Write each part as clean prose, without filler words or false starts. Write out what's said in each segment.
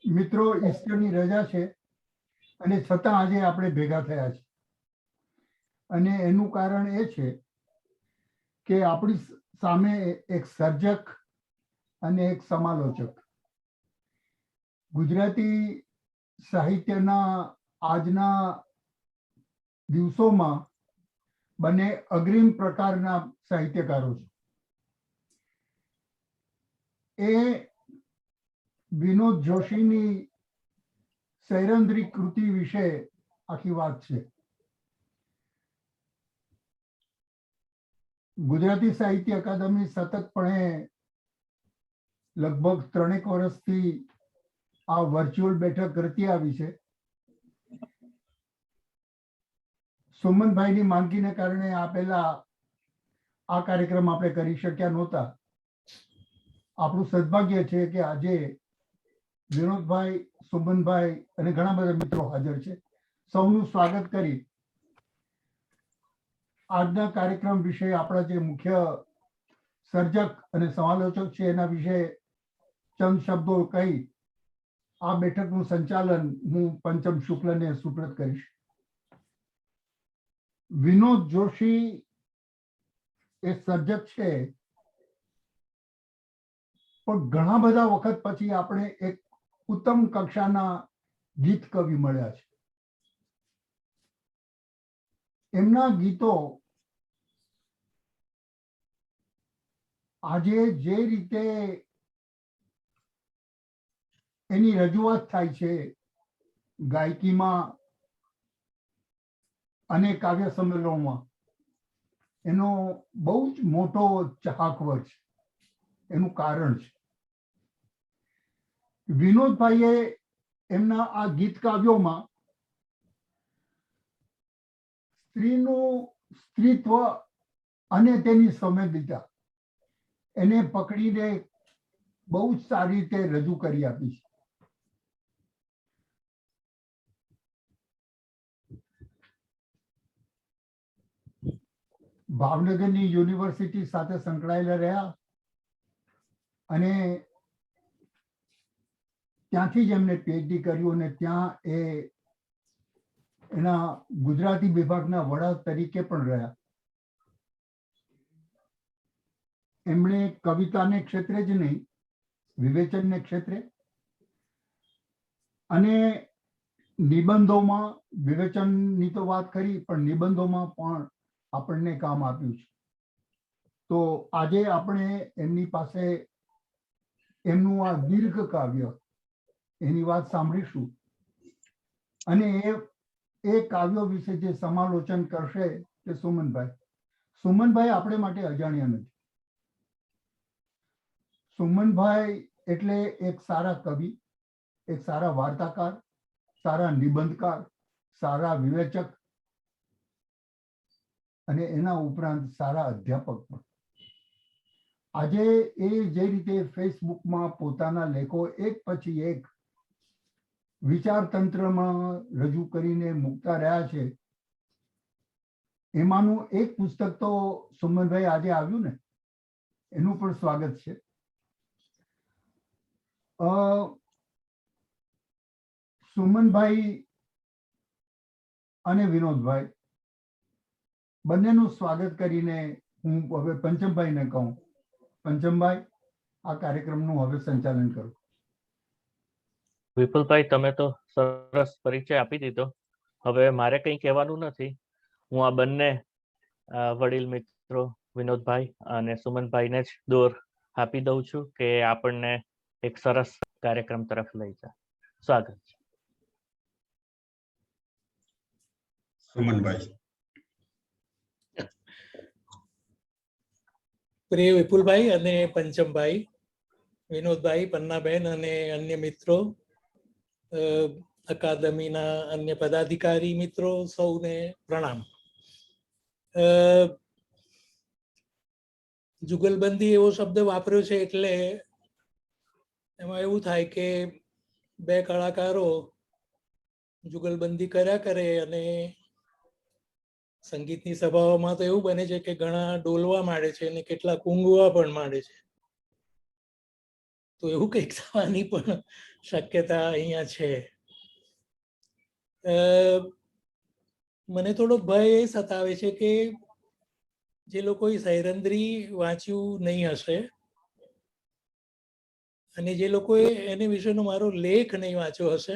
મિત્રો, ઈસ્ટરની રજા છે અને છતાં આજે આપણે ભેગા થયા છે. અને એનું કારણ એ છે કે આપણી સામે એક સર્જક અને એક સમાલોચક, ગુજરાતી સાહિત્યના આજના દિવસોમાં બંને અગ્રીમ પ્રકારના સાહિત્યકારો છે. એ વિનોદ જોશીની સૈરંદ્રી કૃતિ વિશે આખી વાત છે. ગુજરાતી સાહિત્ય અકાદમી સતતપણે લગભગ 3 વર્ષથી આ વર્ચ્યુઅલ બેઠક કરતી આવી છે. સુમનભાઈની માંદગીને કારણે આ પહેલા આ કાર્યક્રમ આપણે કરી શક્યા નહોતા. આપણું સદભાગ્ય છે કે આજે વિનોદભાઈ, સુમનભાઈ અને ઘણા બધા મિત્રો હાજર છે. સૌનું સ્વાગત કરી આજના કાર્યક્રમ વિશે આપણા જે મુખ્ય સર્જક અને સમાલોચક છે એના વિશે ચંદ શબ્દો કહી આ બેઠકનું સંચાલન હું પંચમ શુક્લને સુપ્રત કરીશ. વિનોદ જોશી એ સર્જક છે, પણ ઘણા બધા વખત પછી આપણે એક ઉત્તમ કક્ષાના ગીત કવિ મળ્યા છે. એમના ગીતો આજે જે રીતે એની રજૂઆત થાય છે ગાયકીમાં અને કાવ્ય સંમેલનોમાં, એનો બહુ જ મોટો ચાહક વર્ગ છે. એનું કારણ છે વિનોદભાઈએ એમના આ ગીત કાવ્યોમાં સ્ત્રીનું સ્ત્રીત્વ અને તેની સંવેદિતા એને પકડીને બહુ જ સારી રીતે રજૂ કરી આપી છે. ભાવનગરની યુનિવર્સિટી સાથે સંકળાયેલા રહ્યા અને ત્યાંથી જ એમને પીએચડી કર્યું અને ત્યાં એના ગુજરાતી વિભાગના વડા તરીકે પણ રહ્યા. એમણે કવિતાને ક્ષેત્રે જ નહીં, વિવેચનને ક્ષેત્રે અને નિબંધોમાં, વિવેચનની તો વાત કરી પણ નિબંધોમાં પણ આપણને કામ આપ્યું છે. તો આજે આપણે એમની પાસે એમનું આ દીર્ઘ કાવ્ય એની વાત સાંભળીશું અને એ કાવ્યો વિશે જે સમાલોચન કરશે તે સુમનભાઈ. સુમનભાઈ આપણે માટે અજાણ્યા નથી. સુમનભાઈ એટલે એક સારા કવિ, એક સારા વાર્તાકાર, સારા નિબંધકાર, સારા વિવેચક અને એના ઉપરાંત સારા અધ્યાપક પણ. આજે એ જે રીતે ફેસબુકમાં પોતાના લેખો એક પછી એક વિચારતંત્રમાં રજૂ કરીને મૂકતા રહ્યા છે, એમાંનું એક પુસ્તક તો સુમનભાઈ આજે આવ્યું ને, એનું પણ સ્વાગત છે. સુમનભાઈ અને વિનોદભાઈ બંનેનું સ્વાગત કરીને હું હવે પંચમભાઈને કહું, પંચમભાઈ આ કાર્યક્રમનું હવે સંચાલન કરો. વિપુલભાઈ, તમે તો સરસ પરિચય આપી દીધો. હવે મારે કંઈ કહેવાનું નથી. હું આ બંને વડીલ મિત્રો વિનોદભાઈ અને સુમનભાઈને જ દોર આપી દઉં છું કે આપણને એક સરસ કાર્યક્રમ તરફ લઈ જાય. સ્વાગત છે. સુમનભાઈ. પ્રિય વિપુલભાઈ અને પંચમભાઈ, વિનોદભાઈ, પન્નાબેન અને અન્ય મિત્રો, અકાદમીના અન્ય પદાધિકારી મિત્રો, સૌને પ્રણામ. જુગલબંધી એવો શબ્દ વાપર્યો છે એટલે એમાં એવું થાય કે બે કલાકારો જુગલબંધી કર્યા કરે અને સંગીતની સભાઓમાં તો એવું બને છે કે ઘણા ડોલવા માંડે છે અને કેટલાક ઊંઘવા પણ માંડે છે. તો એવું કંઈક થવાની પણ શક્યતા અહીંયા છે. મને થોડોક ભય એ સતાવે છે કે જે લોકોએ સૈરંદ્રી વાંચ્યું નહીં હશે અને જે લોકોએ એને વિશેનો મારો લેખ નહીં વાંચ્યો હશે,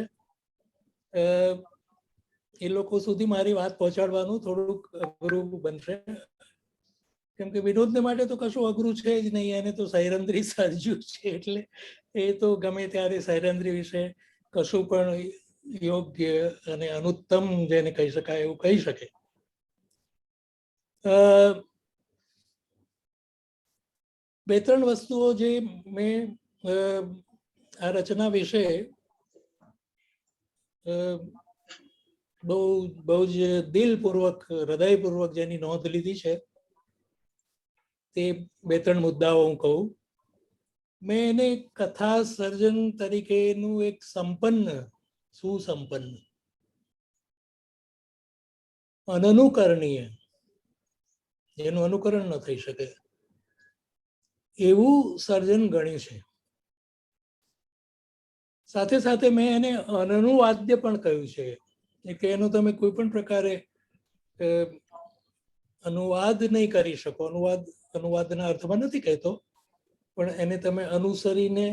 એ લોકો સુધી મારી વાત પહોંચાડવાનું થોડુંક અઘરું બનશે. કેમ કે વિનોદને માટે તો કશું અઘરું છે જ નહીં, એને તો સૈરંદ્રી સર્જ્યું છે, એટલે એ તો ગમે ત્યારે સૈરંદ્રી વિશે કશું પણ યોગ્ય અને અનુત્તમ જેને કહી શકાય એવું કહી શકે. બે ત્રણ વસ્તુઓ જે મેં આ રચના વિશે બહુ જ દિલપૂર્વક, હૃદયપૂર્વક જેની નોંધ લીધી છે તે બે ત્રણ મુદ્દાઓ હું કહું. મેં એને કથા સર્જન તરીકેનું એક સુસંપન્ન, અનનુકરણીય, જેનું અનુકરણ ન થઈ શકે એવું સર્જન ગણ્યું છે. સાથે સાથે મેં એને અનનુવાદ્ય પણ કહ્યું છે કે એનો તમે કોઈ પણ પ્રકારે અનુવાદ નહીં કરી શકો. અનુવાદના અર્થમાં નથી કહેતો, પણ એને તમે અનુસરીને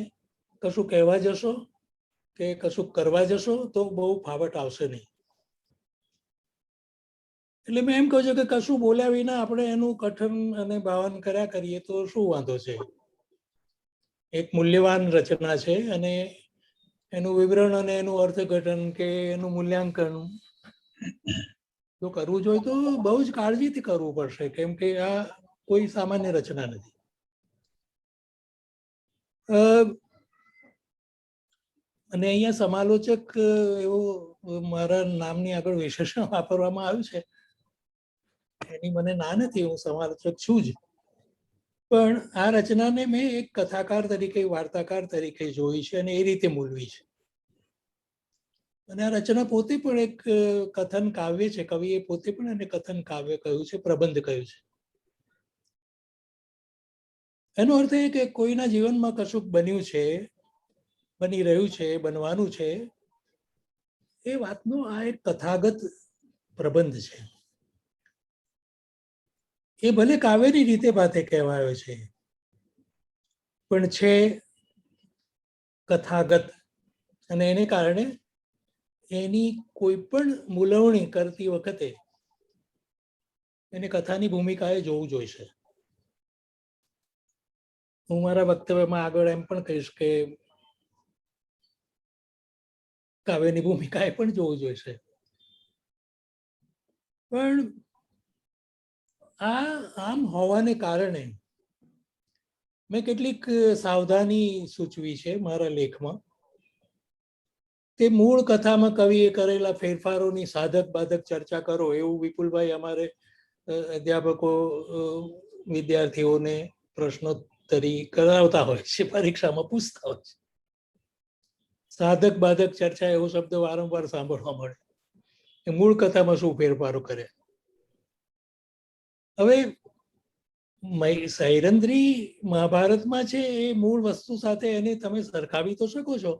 કશું કહેવા જશો કે કશું કરવા જશો તો બહુ ફાવટ આવશે નહીં. એટલે મેં એમ કહું છું કે કશું બોલ્યા વિના આપણે એનું કથન અને ભાવન કર્યા કરીએ તો શું વાંધો છે. એક મૂલ્યવાન રચના છે અને એનું વિવરણ અને એનું અર્થઘટન કે એનું મૂલ્યાંકન જો કરવું જોઈએ તો બહુ જ કાળજીથી કરવું પડશે, કેમ કે આ કોઈ સામાન્ય રચના નથી. અને અહીંયા સમાલોચક એવો મારા નામની આગળ વિશેષણ વાપરવામાં આવ્યું છે, એની મને ના નથી, હું સમાલોચક છું જ. પણ આ રચનાને મેં એક કથાકાર તરીકે, વાર્તાકાર તરીકે જોઈ છે અને એ રીતે મૂલવી છે. અને આ રચના પોતે પણ એક કથન કાવ્ય છે. કવિએ પોતે પણ એને કથન કાવ્ય કહ્યું છે, પ્રબંધ કહ્યું છે. એનો અર્થ એ કે કોઈના જીવનમાં કશુંક બન્યું છે, બની રહ્યું છે, બનવાનું છે, એ વાતનો આ એક કથાગત પ્રબંધ છે. એ ભલે કાવ્યની રીતે ભાતે કહેવાયો છે, પણ છે કથાગત. અને એને કારણે એની કોઈ પણ મૂલવણી કરતી વખતે એને કથાની ભૂમિકાએ જોવું જોઈશે. હું મારા વક્તવ્યમાં આગળ એમ પણ કહીશ કે કાવ્યની ભૂમિકાએ પણ જોવું જોઈશે. પણ આ આમ હોવાને કારણે મેં કેટલીક સાવધાની સૂચવી છે મારા લેખમાં. તે મૂળ કથામાં કવિએ કરેલા ફેરફારોની સાધક બાધક ચર્ચા કરો એવું વિપુલભાઈ અમારે અધ્યાપકો વિદ્યાર્થીઓને પ્રશ્નોત્તરી કરાવતા હોય છે, પરીક્ષામાં પૂછતા હોય છે. સાધક બાધક ચર્ચા એવો શબ્દ વારંવાર સાંભળવા મળે. એ મૂળ કથામાં શું ફેરફારો કરે. હવે સૈરંદ્રી મહાભારતમાં છે એ મૂળ વસ્તુ સાથે એને તમે સરખાવી તો શકો છો.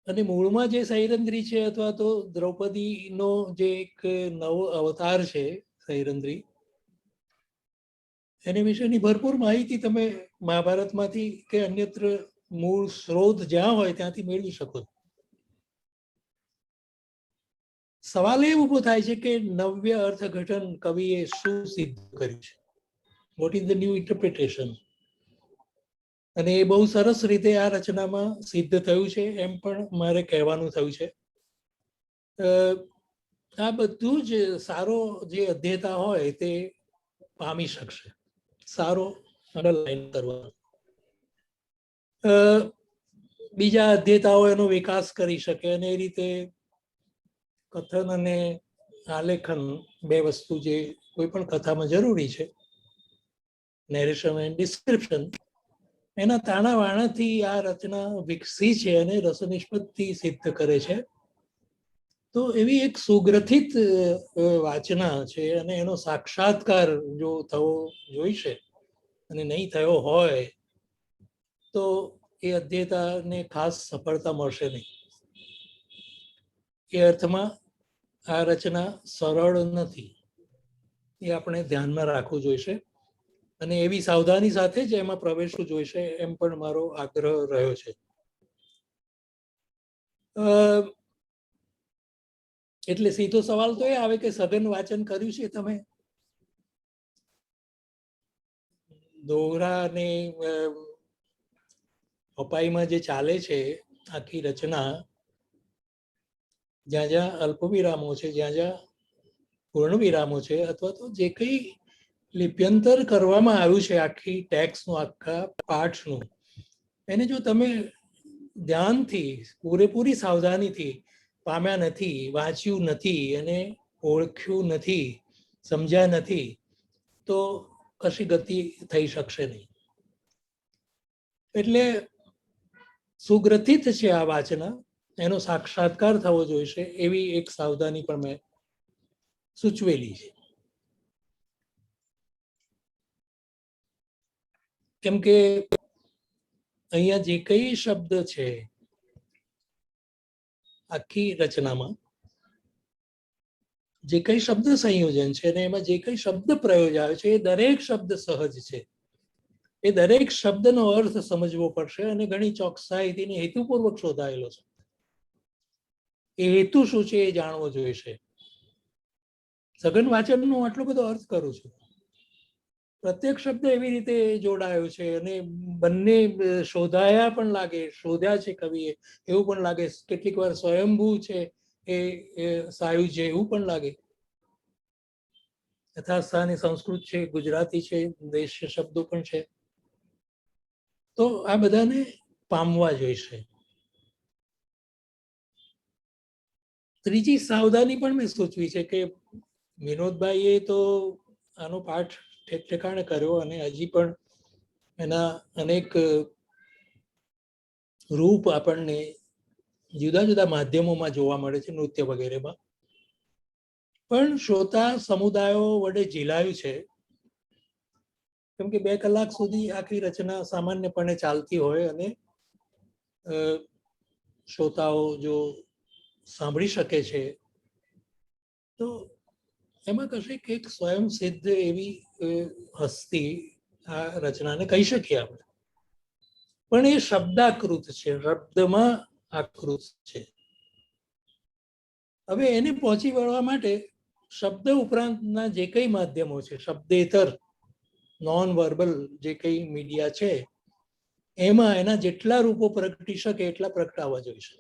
અને મૂળમાં જે સૈરંદ્રી છે અથવા તો દ્રૌપદીનો જે એક નવો અવતાર છે સૈરંદ્રી, એની વિશેની ભરપૂર માહિતી તમે મહાભારતમાંથી કે અન્યત્ર મૂળ સ્ત્રોત જ્યાં હોય ત્યાંથી મેળવી શકો. સવાલ એ ઊભો થાય છે કે નવ્ય અર્થઘટન કવિએ શું સિદ્ધ કર્યું છે, what is the new interpretation. અને એ બહુ સરસ રીતે આ રચનામાં સિદ્ધ થયું છે એમ પણ મારે કહેવાનું થયું છે. આ બધું જ સારો જે અધ્યેતા હોય તે પામી શકશે. સારો અંડરલાઈન કરવાનો. બીજા અધ્યેતાઓ એનો વિકાસ કરી શકે અને એ રીતે કથન અને આલેખન બે વસ્તુ જે કોઈ પણ કથામાં જરૂરી છે, નેરેશન એન્ડ ડિસ્ક્રિપ્શન, એના તાણા વાણાથી આ રચના વિકસી છે અને રસનિષ્પત્તિ સિદ્ધ કરે છે. તો એવી એક સુગ્રથિત વાચના છે અને એનો સાક્ષાત્કાર જો થવો જોઈશે અને નહીં થયો હોય તો એ અધ્યયતાને ખાસ સફળતા મળશે નહીં. એ અર્થમાં આ રચના સરળ નથી, એ આપણે ધ્યાનમાં રાખવું જોઈશે અને એવી સાવધાની સાથે જ એમાં પ્રવેશવું જોઈશે, એમ પણ મારો આગ્રહ રહ્યો છે. એટલે સીધો સવાલ તો એ આવે કે સઘન વાંચન કર્યું છે તમે? દોહરા ને અપાઈમાં જે ચાલે છે આખી રચના, જ્યાં જ્યાં અલ્પ વિરામો છે, જ્યાં જ્યાં પૂર્ણ વિરામો છે, અથવા તો જે કંઈ લિપ્યંતર કરવામાં આવ્યું છે આખી ટેક્સ્ટનું, આખા પાઠનું, એને જો તમે ધ્યાનથી, પૂરેપૂરી સાવધાનીથી પામ્યા નથી, વાંચ્યું નથી, એને ઓળખ્યું નથી, સમજ્યા નથી, તો કશી ગતિ થઈ શકશે નહીં. એટલે સુગ્રથિત છે આ વાચના, એનો સાક્ષાત્કાર થવો જોઈશે, એવી એક સાવધાની પણ મેં સૂચવેલી છે. કેમ કે અહીંયા જે કઈ શબ્દ છે આખી રચનામાં, જે કઈ શબ્દ સંયોજન છે અને એમાં જે કઈ શબ્દ પ્રયોગ આવે છે, એ દરેક શબ્દ સહજ છે. એ દરેક શબ્દનો અર્થ સમજવો પડશે અને ઘણી ચોકસાઈથી ને હેતુપૂર્વક શોધાયેલો છે. એ હેતુ શું છે એ જાણવો જોઈશે. સઘન વાચનનો આટલો બધો અર્થ કરું છું. પ્રત્યેક શબ્દ એવી રીતે જોડાયો છે અને બંને શોધાયા પણ લાગે, શોધ્યા છે કવિએ એવું પણ લાગે, કેટલીક વાર સ્વયંભૂ છે એ સાયુજ્ય એવું પણ લાગે. યથાસ્થાની સંસ્કૃત છે, ગુજરાતી છે, દેશીય શબ્દો પણ છે. તો આ બધાને પામવા જોઈશે. ત્રીજી સાવધાની પણ મેં સૂચવી છે કે વિનોદભાઈએ તો આનો પાઠ ઠેકાણે કર્યો અને હજી પણ એના અનેક રૂપ આપણને જુદા જુદા માધ્યમોમાં જોવા મળે છે, નૃત્ય વગેરેમાં. પણ શ્રોતા સમુદાયો વડે ઝીલાયું છે, કેમ કે 2 કલાક સુધી આખી રચના સામાન્યપણે ચાલતી હોય અને શ્રોતાઓ જો સાંભળી શકે છે તો એમાં કશીક એક સ્વયં સિદ્ધ એવી હસ્તી આ રચનાને કહી શકીએ આપણે. પણ એ શબ્દાકૃત છે, શબ્દમાં આકૃત છે. હવે એને પહોંચી વળવા માટે શબ્દ ઉપરાંતના જે કંઈ માધ્યમો છે, શબ્દેતર નોન વર્બલ જે કંઈ મીડિયા છે, એમાં એના જેટલા રૂપો પ્રગટી શકે એટલા પ્રગટાવવા જોઈશે.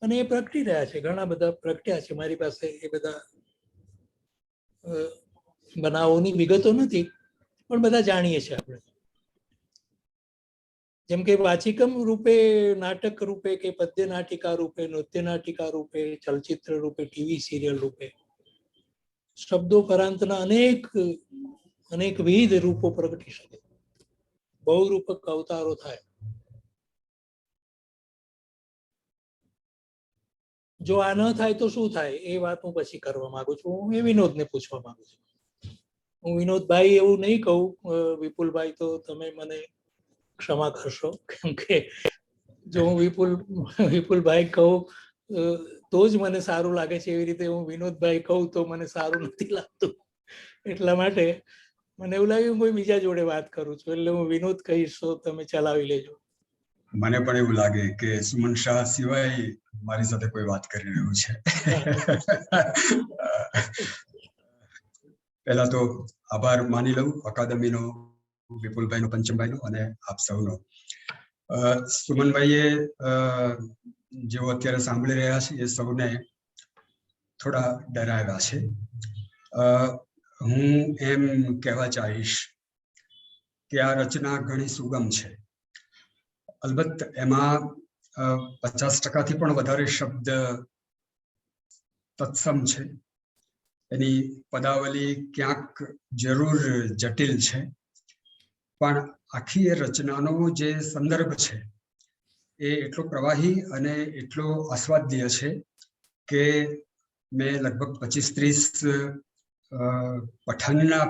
અને એ પ્રગટી રહ્યા છે, ઘણા બધા પ્રગટ્યા છે. મારી પાસે એ બધા બનાવોની વિગતો નથી, પણ બધા જાણીએ છીએ આપણે. જેમ કે વાચિકમ રૂપે, નાટક રૂપે કે પદ્ય નાટિકા રૂપે, નૃત્ય નાટિકા રૂપે, ચલચિત્ર રૂપે, ટીવી સિરિયલ રૂપે, શબ્દો પરાંતના અનેકવિધ રૂપો પ્રગટી શકે, બહુરૂપક અવતારો થાય. જો આ ન થાય તો શું થાય એ વાત હું પછી કરવા માંગુ છું. હું એ વિનોદને પૂછવા માંગુ છું. હું વિનોદભાઈ એવું નહીં કહું, વિપુલભાઈ તો તમે મને ક્ષમા કરશો, કેમ કે જો હું વિપુલભાઈ કહું તો જ મને સારું લાગે છે, એવી રીતે હું વિનોદભાઈ કહું તો મને સારું નથી લાગતું. એટલા માટે મને એવું લાગ્યું કોઈ બીજા જોડે વાત કરું છું, એટલે હું વિનોદ કહીશ તો તમે ચલાવી લેજો. મને પણ એવું લાગે કે સુમન શાહ સિવાય મારી સાથે કોઈ વાત કરી રહ્યું છે. પહેલા તો આભાર માની લઉં અકાદમીનો, વિપુલભાઈનો, પંચમભાઈનો અને આપ સૌનો. સુમનભાઈએ જેઓ અત્યારે સાંભળી રહ્યા છે એ સૌને થોડા ડરાવ્યા છે. હું એમ કહેવા ચાહીશ કે આ રચના ઘણી સુગમ છે. અલબત્ત એમાં 50% પણ વધારે શબ્દ તત્સમ છે. એની પદાવલી ક્યાંક જરૂર જટિલ છે, પણ આખી એ રચનાનો જે સંદર્ભ છે એ એટલો પ્રવાહી અને એટલો આસ્વાદ્ય છે કે મેં લગભગ 25-30 પઠનના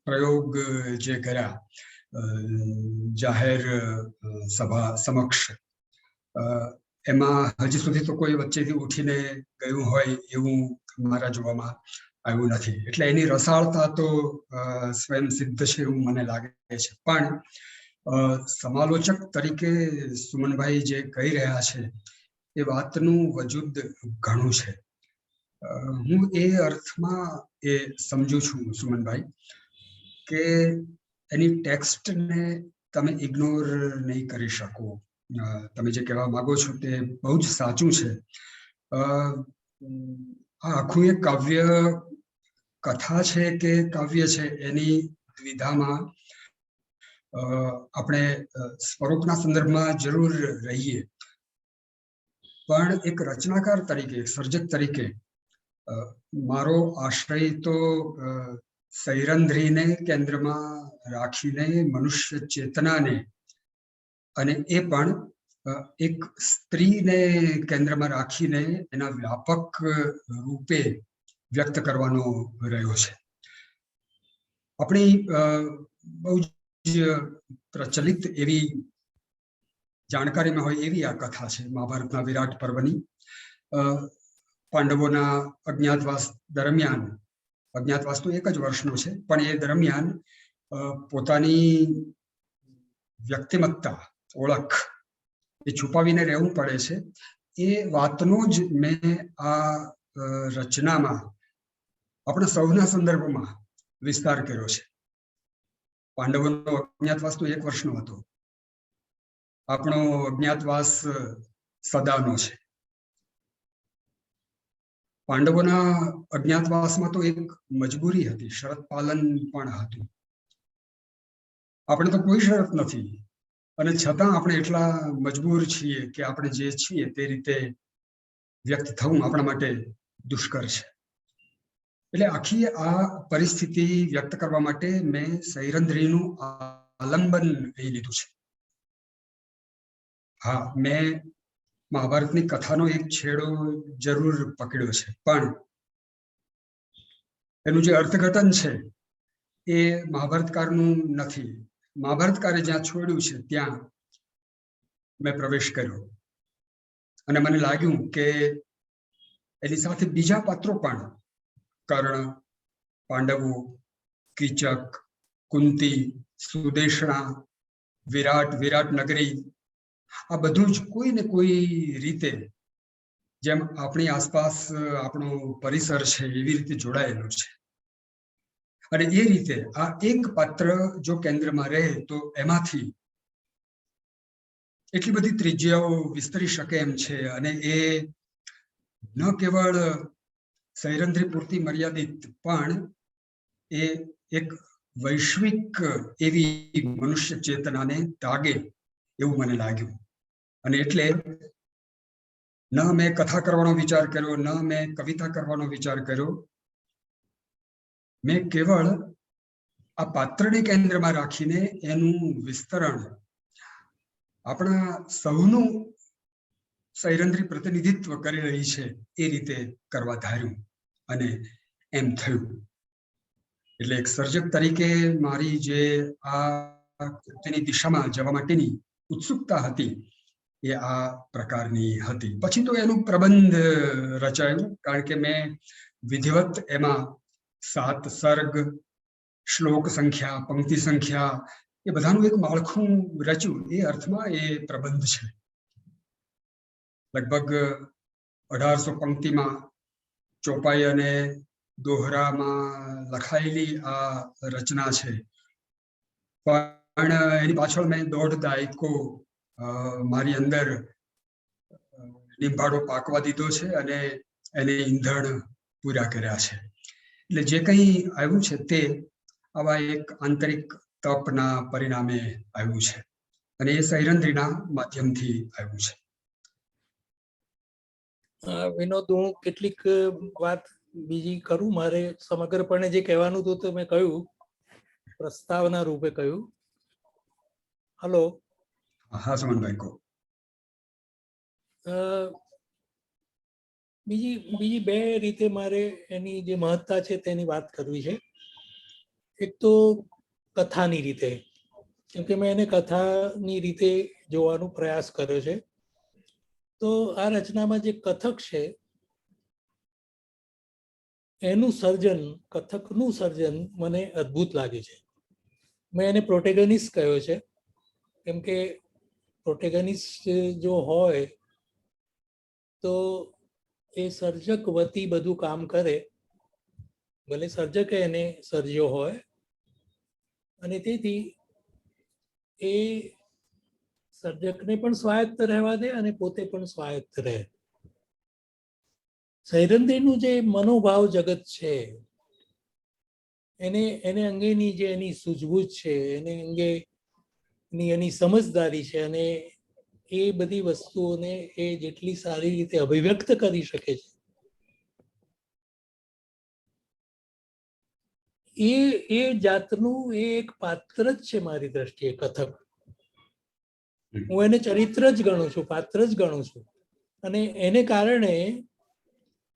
પ્રયોગ જે કર્યા જાહેર સભા સમક્ષ, એમાં હજી સુધી તો કોઈ વચ્ચેથી ઉઠીને ગયું હોય એવું મારા જોવામાં આવ્યું નથી. એટલે એની રસાળતા તો સ્વયં સિદ્ધ છે એવું મને લાગે છે. પણ સમાલોચક તરીકે સુમનભાઈ જે કહી રહ્યા છે એ વાતનું વજૂદ ઘણું છે. હું એ અર્થમાં એ સમજુ છું સુમનભાઈ કે એની ટેક્સ્ટને તમે ઇગ્નોર નહીં કરી શકો. તમે જે કહેવા માંગો છો તે બહુ જ સાચું છે. આ આખું એક કાવ્ય કથા છે કે કાવ્ય છે એની દ્વિધામાં આપણે સ્વરૂપના સંદર્ભમાં જરૂર રહીએ, પણ એક રચનાકાર તરીકે, સર્જક તરીકે મારો આશ્રય તો સૈરંધ્રીને કેન્દ્રમાં રાખીને મનુષ્ય ચેતનાને, અને એ પણ એક સ્ત્રીને કેન્દ્રમાં રાખીને એના વ્યાપક રૂપે વ્યક્ત કરવાનો રહ્યો છે. આપણી બહુ જ પ્રચલિત એવી જાણકારીમાં હોય એવી આ કથા છે મહાભારતના વિરાટ પર્વની. પાંડવોના અજ્ઞાતવાસ દરમિયાન, અજ્ઞાતવાસ તો એક જ વર્ષનો છે, પણ એ દરમિયાન પોતાની વ્યક્તિમત્તા, ઓળખ એ છુપાવીને રહેવું પડે છે. એ વાતનો જ મેં આ રચનામાં આપણા સૌના સંદર્ભમાં વિસ્તાર કર્યો છે. પાંડવોનો અજ્ઞાતવાસ તો એક વર્ષનો હતો, આપણો અજ્ઞાતવાસ સદાનો છે. પાંડવોના અજ્ઞાતવાસમાં તો એક મજબૂરી હતી, શરત પાલન પણ હતું. આપણે તો કોઈ શરત નથી, અને છતાં આપણે એટલા મજબૂર છીએ કે આપણે જે છીએ તે રીતે વ્યક્ત થવું આપણા માટે દુષ્કર છે. એટલે આખી આ પરિસ્થિતિ વ્યક્ત કરવા માટે મેં સૈરંધ્રીનું આલંબન લઈ લીધું છે. હા, મેં મહાભારતની કથાનો એક છેડો જરૂર પકડ્યો છે, પણ એનું જે અર્થઘટન છે એ મહાભારતકારનું નથી. મહાભારતકારે જ્યાં છોડ્યું છે ત્યાં મેં પ્રવેશ કર્યો, અને મને લાગ્યું કે એની સાથે બીજા પાત્રો પણ, કર્ણ, પાંડવો, કીચક, કુંતી, સુદેશણા, વિરાટ, વિરાટ નગરી, આ બધું જ કોઈ ને કોઈ રીતે જેમ આપણી આસપાસ આપણો પરિસર છે એવી રીતે જોડાયેલું છે. અને એ રીતે આ એક પાત્ર જો કેન્દ્રમાં રહે તો એમાંથી એટલી બધી ત્રિજ્યાઓ વિસ્તરી શકે એમ છે. અને એ ન કેવળ સૈરંધ્રી પૂરતી મર્યાદિત, પણ એ એક વૈશ્વિક એવી મનુષ્ય ચેતનાને તાગે એવું મને લાગ્યું. અને એટલે ન મેં કથા કરવાનો વિચાર કર્યો, ન મેં કવિતા કરવાનો વિચાર કર્યો. મેં કેવળ આ પાત્રને કેન્દ્રમાં રાખીને એનું વિસ્તરણ આપણા સૌનું સૈરંધ્રી પ્રતિનિધિત્વ કરી રહી છે એ રીતે કરવા ધાર્યું, અને એમ થયું. એટલે એક સર્જક તરીકે મારી જે આ તેની દિશામાં જવા માટેની ઉત્સુકતા હતી એ આ પ્રકારની હતી. પછી તો એનું પ્રબંધ રચાયું, કારણ કે મેં વિધિવત એમાં 7 સર્ગ, શ્લોક સંખ્યા, પંક્તિ સંખ્યા, એ બધાનું એક માળખું રચ્યું. એ અર્થમાં એ પ્રબંધ છે. લગભગ 1800 પંક્તિમાં ચોપાઈ અને દોહરામાં લખાયેલી આ રચના છે. પણ એની પાછળ મેં 1.5 દાયકો મારી અંદર નિંભાડો પાકવા દીધો છે અને એને ઈંધણ પૂરા કર્યા છે. એટલે જે કંઈ આવ્યું છે તે આવા એક આંતરિક તપના પરિણામે આવ્યું છે, અને એ સૈરંધ્રીના માધ્યમથી આવ્યું છે. વિનોદ, હું કેટલીક વાત બીજી કરું. મારે સમગ્રપણે જે કહેવાનું હતું તો મેં કહ્યું, પ્રસ્તાવના રૂપે કહ્યું. હલો. હા સુમનભાઈ, કહો. બીજી બે રીતે મારે એની જે મહત્તા છે તેની વાત કરવી છે. એક તો કથાની રીતે, કેમ કે મેં એને કથાની રીતે જોવાનો પ્રયાસ કર્યો છે. તો આ રચનામાં જે કથક છે એનું સર્જન, કથકનું સર્જન મને અદ્ભુત લાગે છે. મેં એને પ્રોટેગનિસ્ટ કહ્યો છે, કેમ કે પ્રોટેગનિસ્ટ જો હોય તો એ સર્જક વતી બધું કામ કરે, ભલે સર્જકે એને સર્જ્યો હોય, અને તેથી એ સર્જકને પણ સ્વાયત્ત રહેવા દે અને પોતે પણ સ્વાયત્ત રહે. સૈરંધ્રીનું જે મનોભાવ જગત છે એને અંગેની જે એની સૂઝબૂછ છે, એને અંગેની એની સમજદારી છે, અને એ બધી વસ્તુઓને એ જેટલી સારી રીતે અભિવ્યક્ત કરી શકે છે એ જાતનું એ એક પાત્ર જ છે મારી દ્રષ્ટિએ કથક. હું એને ચરિત્ર જ ગણું છું, પાત્ર જ ગણું છું. અને એને કારણે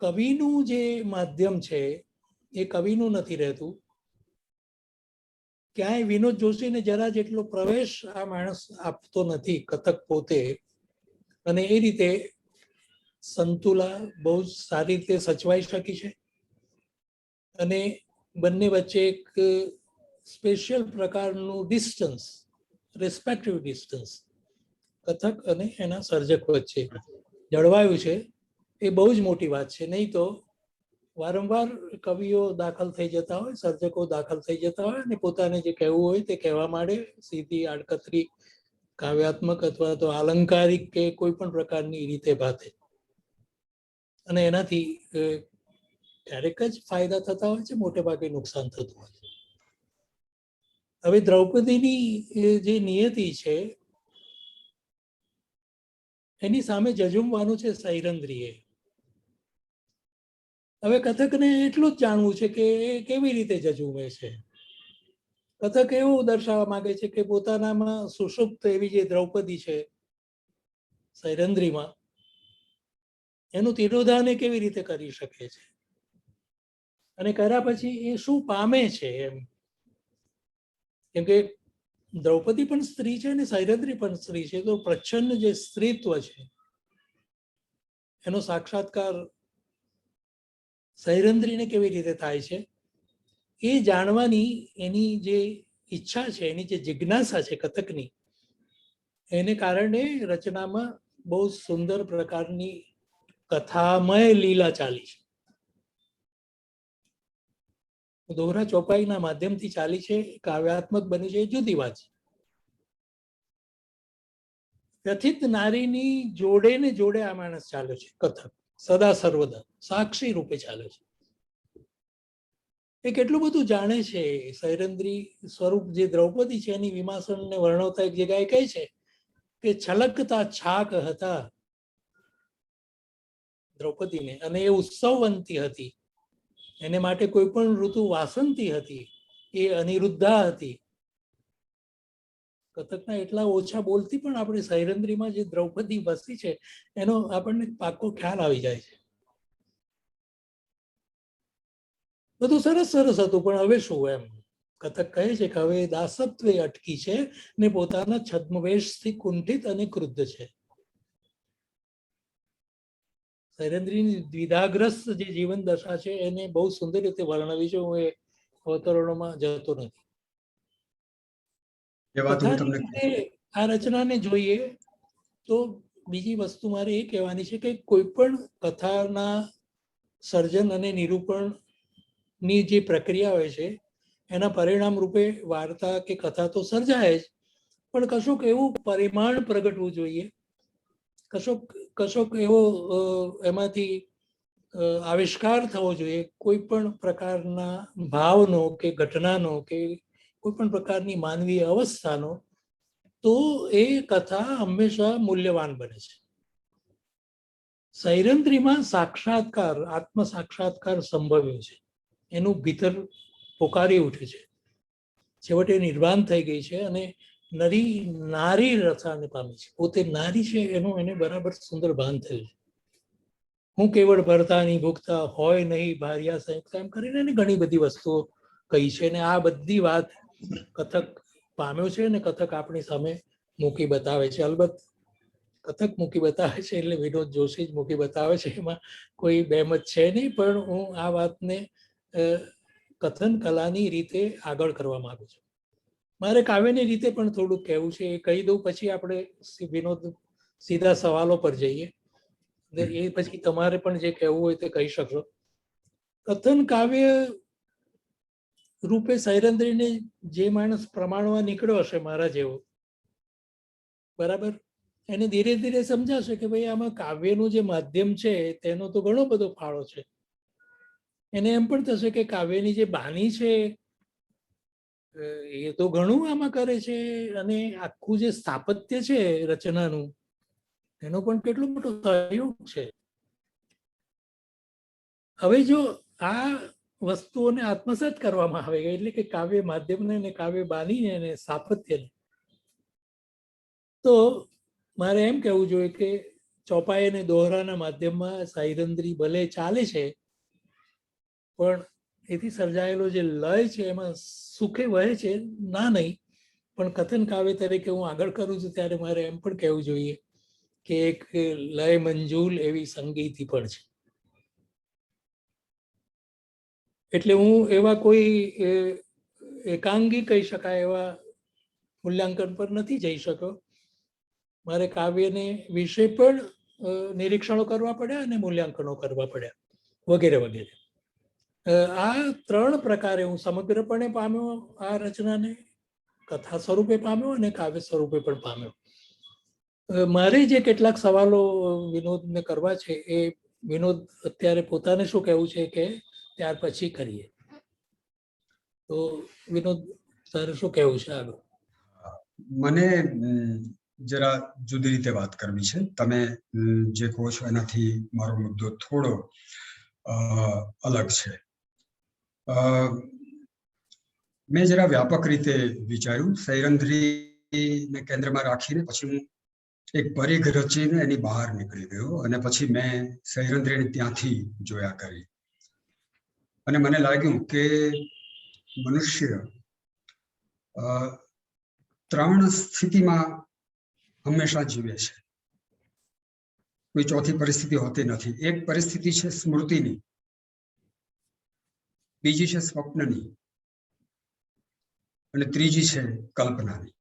કવિનું જે માધ્યમ છે એ કવિનું નથી રહેતું. ક્યાંય વિનોદ જોશીને જરા જેટલો પ્રવેશ આ માણસ આપતો નથી, કથક પોતે. અને એ રીતે સંતુલા બહુ જ સારી રીતે સચવાઈ શકી છે, અને બંને વચ્ચે એક સ્પેશિયલ પ્રકારનું ડિસ્ટન્સ, રિસ્પેક્ટિવ ડિસ્ટન્સ કથક અને એના સર્જક વચ્ચે જળવાયું છે. એ બહુ જ મોટી વાત છે. નહીં તો વારંવાર કવિઓ દાખલ થઈ જતા હોય, સર્જકો દાખલ થઈ જતા હોય, અને પોતાને જે કહેવું હોય તે કહેવા માંડે, સીધી આડકતરી કાવ્યાત્મક અથવા તો આલંકારિક કે કોઈ પણ પ્રકારની રીતે ભાતે. અને એનાથી ક્યારેક જ ફાયદા થતા હોય છે, મોટે ભાગે નુકસાન થતું હોય છે. હવે દ્રૌપદીની જે નિયતિ છે એની સામે જજુમવાનું છે સૈરંધ્રીએ. હવે કથકને એટલું જ જાણવું છે કે એ કેવી રીતે જજુમે છે. કથક એવું દર્શાવવા માંગે છે કે પોતાનામાં સુષુપ્ત એવી જે દ્રૌપદી છે સૈરંધ્રીમાં, એનું તિરોધાન એ કેવી રીતે કરી શકે છે, અને કર્યા પછી એ શું પામે છે એમ. કેમ કે દ્રૌપદી પણ સ્ત્રી છે અને સૈરંધ્રી પણ સ્ત્રી છે, તો પ્રચ્છન્ન જે સ્ત્રીત્વ છે એનો સાક્ષાત્કાર સૈરંધ્રીને કેવી રીતે થાય છે એ જાણવાની એની જે ઈચ્છા છે, એની જે જિજ્ઞાસા છે કથકની, એને કારણે રચનામાં બહુ સુંદર પ્રકારની કથામય લીલા ચાલી છે. દોહરા ચોપાઈના માધ્યમથી ચાલી છે, કાવ્યાત્મક બની છે, એ જુદી વાત છે. વ્યથિત નારીની જોડે ને જોડે આ માણસ ચાલે છે કથક, સદા સર્વદા સાક્ષી રૂપે ચાલે છે. એ કેટલું બધું જાણે છે. સૈરંધ્રી સ્વરૂપ જે દ્રૌપદી છે એની વિમાસનને વર્ણવતા એક જગ્યાએ કહે છે કે છલકતા છાક હતા દ્રૌપદીને, અને એ ઉત્સવવંતી હતી. એને માટે કોઈ પણ ઋતુ વાસંતી હતી, એ અનિરુદ્ધા હતી. કથકના એટલા ઓછા બોલતી પણ આપણે સૈરંધ્રીમાં જે દ્રૌપદી વસી છે એનો આપણને પાકો ખ્યાલ આવી જાય છે. બધું સરસ સરસ હતું, પણ હવે શું એમ. કથક કહે છે કે હવે દાસત્વે અટકી છે ને પોતાના છદ્મવેશથી કુંઠિત અને ક્રુદ્ધ છે. સૈરંધ્રીની દ્વિધાગ્રસ્ત જે જીવન દશા છે એને બહુ સુંદર રીતે વર્ણવી છે. હું એ અવતરણોમાં જતો નથી. આ રચનાને જોઈએ તો બીજી વસ્તુ મારે એ કહેવાની છે કે કોઈ પણ કથાના સર્જન અને નિરૂપણની જે પ્રક્રિયા હોય છે એના પરિણામ રૂપે વાર્તા કે કથા તો સર્જાય જ, પણ કશુંક એવું પરિમાણ પ્રગટવું જોઈએ, કશોક એવો એમાંથી આવિષ્કાર થવો જોઈએ, કોઈ પણ પ્રકારના ભાવનો કે ઘટનાનો કે કોઈ પણ પ્રકારની માનવીય અવસ્થાનો, તો એ કથા હંમેશા મૂલ્યવાન બને છે. સૈરંધ્રીમાં સાક્ષાત્કાર, આત્મ સાક્ષાત્કાર સંભવ્યો છે. એનું ભીતર પોકારી ઉઠે છે, છેવટે નિર્વાણ થઈ ગઈ છે, અને નારી રસાને પામી છે. પોતે નારી છે એનું એને બરાબર સુંદર ભાન થયું છે. હું કેવળ ભરતાની ભૂખતા હોય નહીં ભાર્યા સંયુક્તા, એમ કરીને એની ઘણી બધી વસ્તુઓ કહી છે. ને આ બધી વાત કથક પામ્યો છે ને કથક આપણી સામે મૂકી બતાવે છે. અલબત્ત કથક મૂકી બતાવે છે એટલે વિનોદ જોશી જ મૂકી બતાવે છે, એમાં કોઈ બેમત છે નહીં. પણ હું આ વાતને કથન કલાની રીતે આગળ કરવા માંગુ છું. મારે કાવ્યની રીતે પણ થોડુંક કહેવું છે, એ કહી દઉં પછી આપણે વિનોદ સીધા સવાલો પર જઈએ. એ પછી તમારે પણ જે કહેવું હોય તે કહી શકશો. કથન કાવ્ય રૂપે સૈરંદ્રીને જે માણસ પ્રમાણમાં નીકળ્યો હશે મારા જેવો, બરાબર, એને ધીરે ધીરે સમજાશે કે ભાઈ આમાં કાવ્યનું જે માધ્યમ છે તેનો તો ઘણો બધો ફાળો છે. એને એમ પણ થશે કે કાવ્યની જે બાની છે એ તો ઘણું આમાં કરે છે, અને આખું જે સ્થાપત્ય છે રચનાનું એનો પણ કેટલો મોટો સહયોગ છે. હવે જો આ વસ્તુઓને આત્મસાત કરવામાં આવે, એટલે કે કાવ્ય માધ્યમને ને કાવ્ય બાનીને અને સ્થાપત્યને, તો મારે એમ કહેવું જોઈએ કે ચોપાઈ અને દોહરાના માધ્યમમાં સાયરંદ્રી ભલે ચાલે છે, પણ એથી સર્જાયેલો જે લય છે એમાં સુખે વહે છે ના નહીં. પણ કથન કાવ્ય તરીકે હું આગળ કરું છું ત્યારે મારે એમ પણ કહેવું જોઈએ કે એક લય મંજૂલ એવી સંગીતી પણ છે. એટલે હું એવા કોઈ એકાંગી કહી શકાય એવા મૂલ્યાંકન પર નથી જઈ શક્યો. મારે કાવ્યને વિશે પણ નિરીક્ષણો કરવા પડ્યા અને મૂલ્યાંકનો કરવા પડ્યા વગેરે વગેરે. આ ત્રણ પ્રકારે હું સમગ્રપણે પામ્યો આ રચનાને, કથા સ્વરૂપે પામ્યો અને કાવ્ય સ્વરૂપે પણ પામ્યો. મારે જે કેટલાક સવાલો વિનોદને કરવા છે એ વિનોદ અત્યારે પોતાને શું કહેવું છે કે ત્યાર પછી કરીએ. તો વિનોદ, તારે શું કહેવું છે આગળ? મને જરા જુદી રીતે વાત કરવી છે. તમે જે કહો છો એનાથી મારો મુદ્દો થોડો અલગ છે. મેં જરા વ્યાપક રીતે વિચાર્યું. સૈરંધ્રીને કેન્દ્રમાં રાખીને પછી હું એક પરિઘ રચીને એની બહાર નીકળી ગયો અને પછી મેં સૈરંધ્રીને ત્યાંથી જોયા કરી. અને મને લાગ્યું કે મનુષ્ય ત્રણ સ્થિતિમાં હંમેશા જીવે છે. કોઈ ચોથી પરિસ્થિતિ હોતી નથી. એક પરિસ્થિતિ છે સ્મૃતિની, બીજી છે સ્વપ્નની અને ત્રીજી છે કલ્પનાની.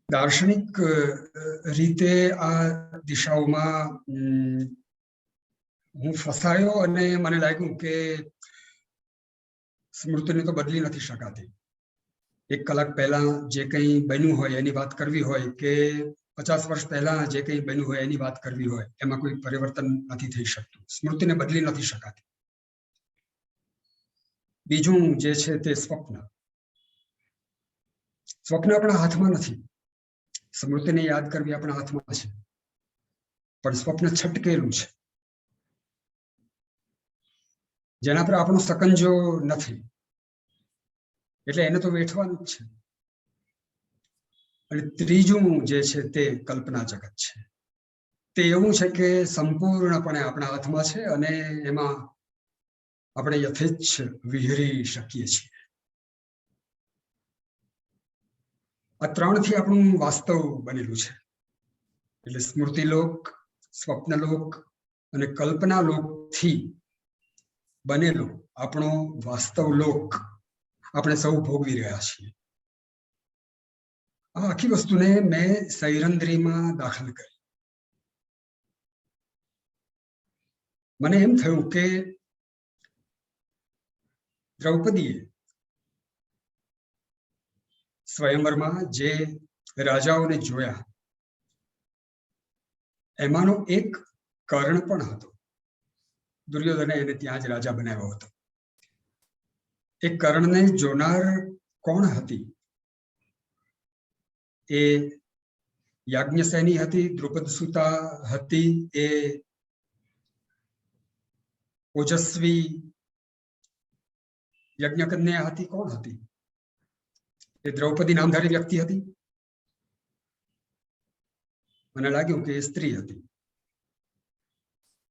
દાર્શનિક રીતે આ દિશાઓમાં હું ફસાયો અને મને લાગ્યું કે સ્મૃતિને તો બદલી નથી શકાતી. 1 કલાક પહેલા જે કંઈ બન્યું હોય એની વાત કરવી હોય કે 50 વર્ષ પહેલા જે કંઈ બન્યું હોય એની વાત કરવી હોય, એમાં કોઈ પરિવર્તન નથી થઈ શકતું. સ્મૃતિને બદલી નથી શકાતી. બીજું જે છે તે સ્વપ્ન. સ્વપ્ન આપણા હાથમાં નથી. સ્મૃતિને યાદ કરવી આપણા હાથમાં છે, પણ સ્વપ્ન છટકેલું છે, જેના પર આપણો સકંજો નથી, એટલે એને તો વેઠવાનું જ છે. અને ત્રીજું જે છે તે કલ્પના જગત છે. તે એવું છે કે સંપૂર્ણપણે આપણા હાથમાં છે અને એમાં આપણે યથેચ્છ વિહરી શકીએ છીએ. આ ત્રણથી આપણું વાસ્તવ બનેલું છે. એટલે સ્મૃતિલોક, સ્વપ્નલોક અને કલ્પનાલોકથી બનેલો આપણો વાસ્તવ લોક આપણે સૌ ભોગવી રહ્યા છીએ. આ આખી વસ્તુને મેં સૈરંધ્રીમાં દાખલ કરી. મને એમ થયું કે દ્રૌપદીએ સ્વયંવરમાં જે રાજાઓને જોયા એમાંનો એક કર્ણ પણ હતો. દુર્યોધને એને ત્યાં જ રાજા બનાવ્યો હતો. એ કર્ણને જોનાર કોણ હતી? એ યાજ્ઞસેની હતી, દ્રુપદ સુતા હતી, એ ઓજસ્વી યજ્ઞકન્યા હતી, કોણ હતી? એ દ્રૌપદી નામધારી વ્યક્તિ હતી. મને લાગ્યું કે એ સ્ત્રી હતી.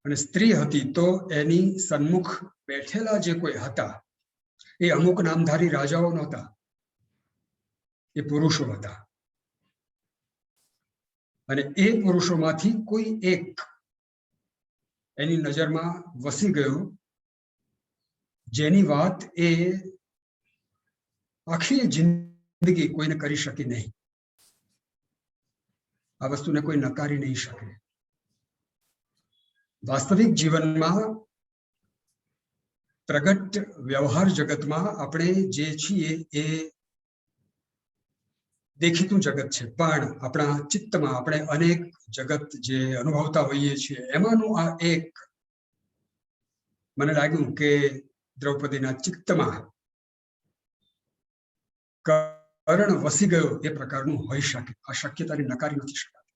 અને સ્ત્રી હતી તો એની સન્મુખ બેઠેલા જે કોઈ હતા એ અમુક નામધારી રાજાઓ નહોતા, એ પુરુષો હતા. અને એ પુરુષોમાંથી કોઈ એક એની નજરમાં વસી ગયો, જેની વાત એ આખી જિંદગી કોઈને કરી શકી નહીં. આ વસ્તુને કોઈ નકારી નહીં શકે. વાસ્તવિક જીવનમાં પ્રગટ વ્યવહાર જગતમાં આપણે જે છીએ એ દેખીતું જગત છે, પણ આપણા ચિત્તમાં આપણે અનેક જગત જે અનુભવતા હોઈએ છીએ એમાંનું આ એક મને લાગ્યું કે દ્રૌપદીના ચિત્તમાં કર્ણ વસી ગયો એ પ્રકારનું હોઈ શકે. આ શક્યતાને નકારી નથી શકાતી.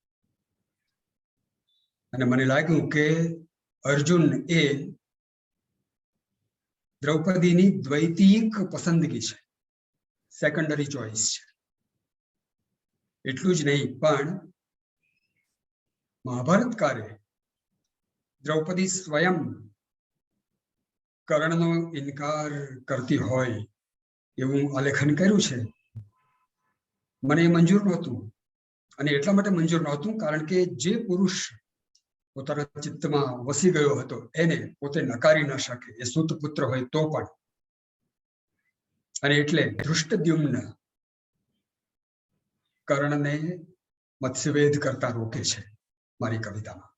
અને મને લાગ્યું કે અર્જુન એ દ્રૌપદીની દ્વૈતિક પસંદગી છે, સેકન્ડરી ચોઇસ છે. એટલું જ નહીં, પણ મહાભારતકારે દ્રૌપદી સ્વયં કર્ણનો ઇનકાર કરતી હોય એવું આલેખન કર્યું છે. મને એ મંજૂર નહોતું, અને એટલા માટે મંજૂર નહોતું કારણ કે જે પુરુષ પોતાના ચિત્તમાં વસી ગયો હતો એને પોતે નકારી ન શકે, એ સૂત પુત્ર હોય તો પણ. અને એટલે ધૃષ્ટદ્યુમ્ન કર્ણને મત્સ્યવેધ કરતા રોકે છે મારી કવિતામાં.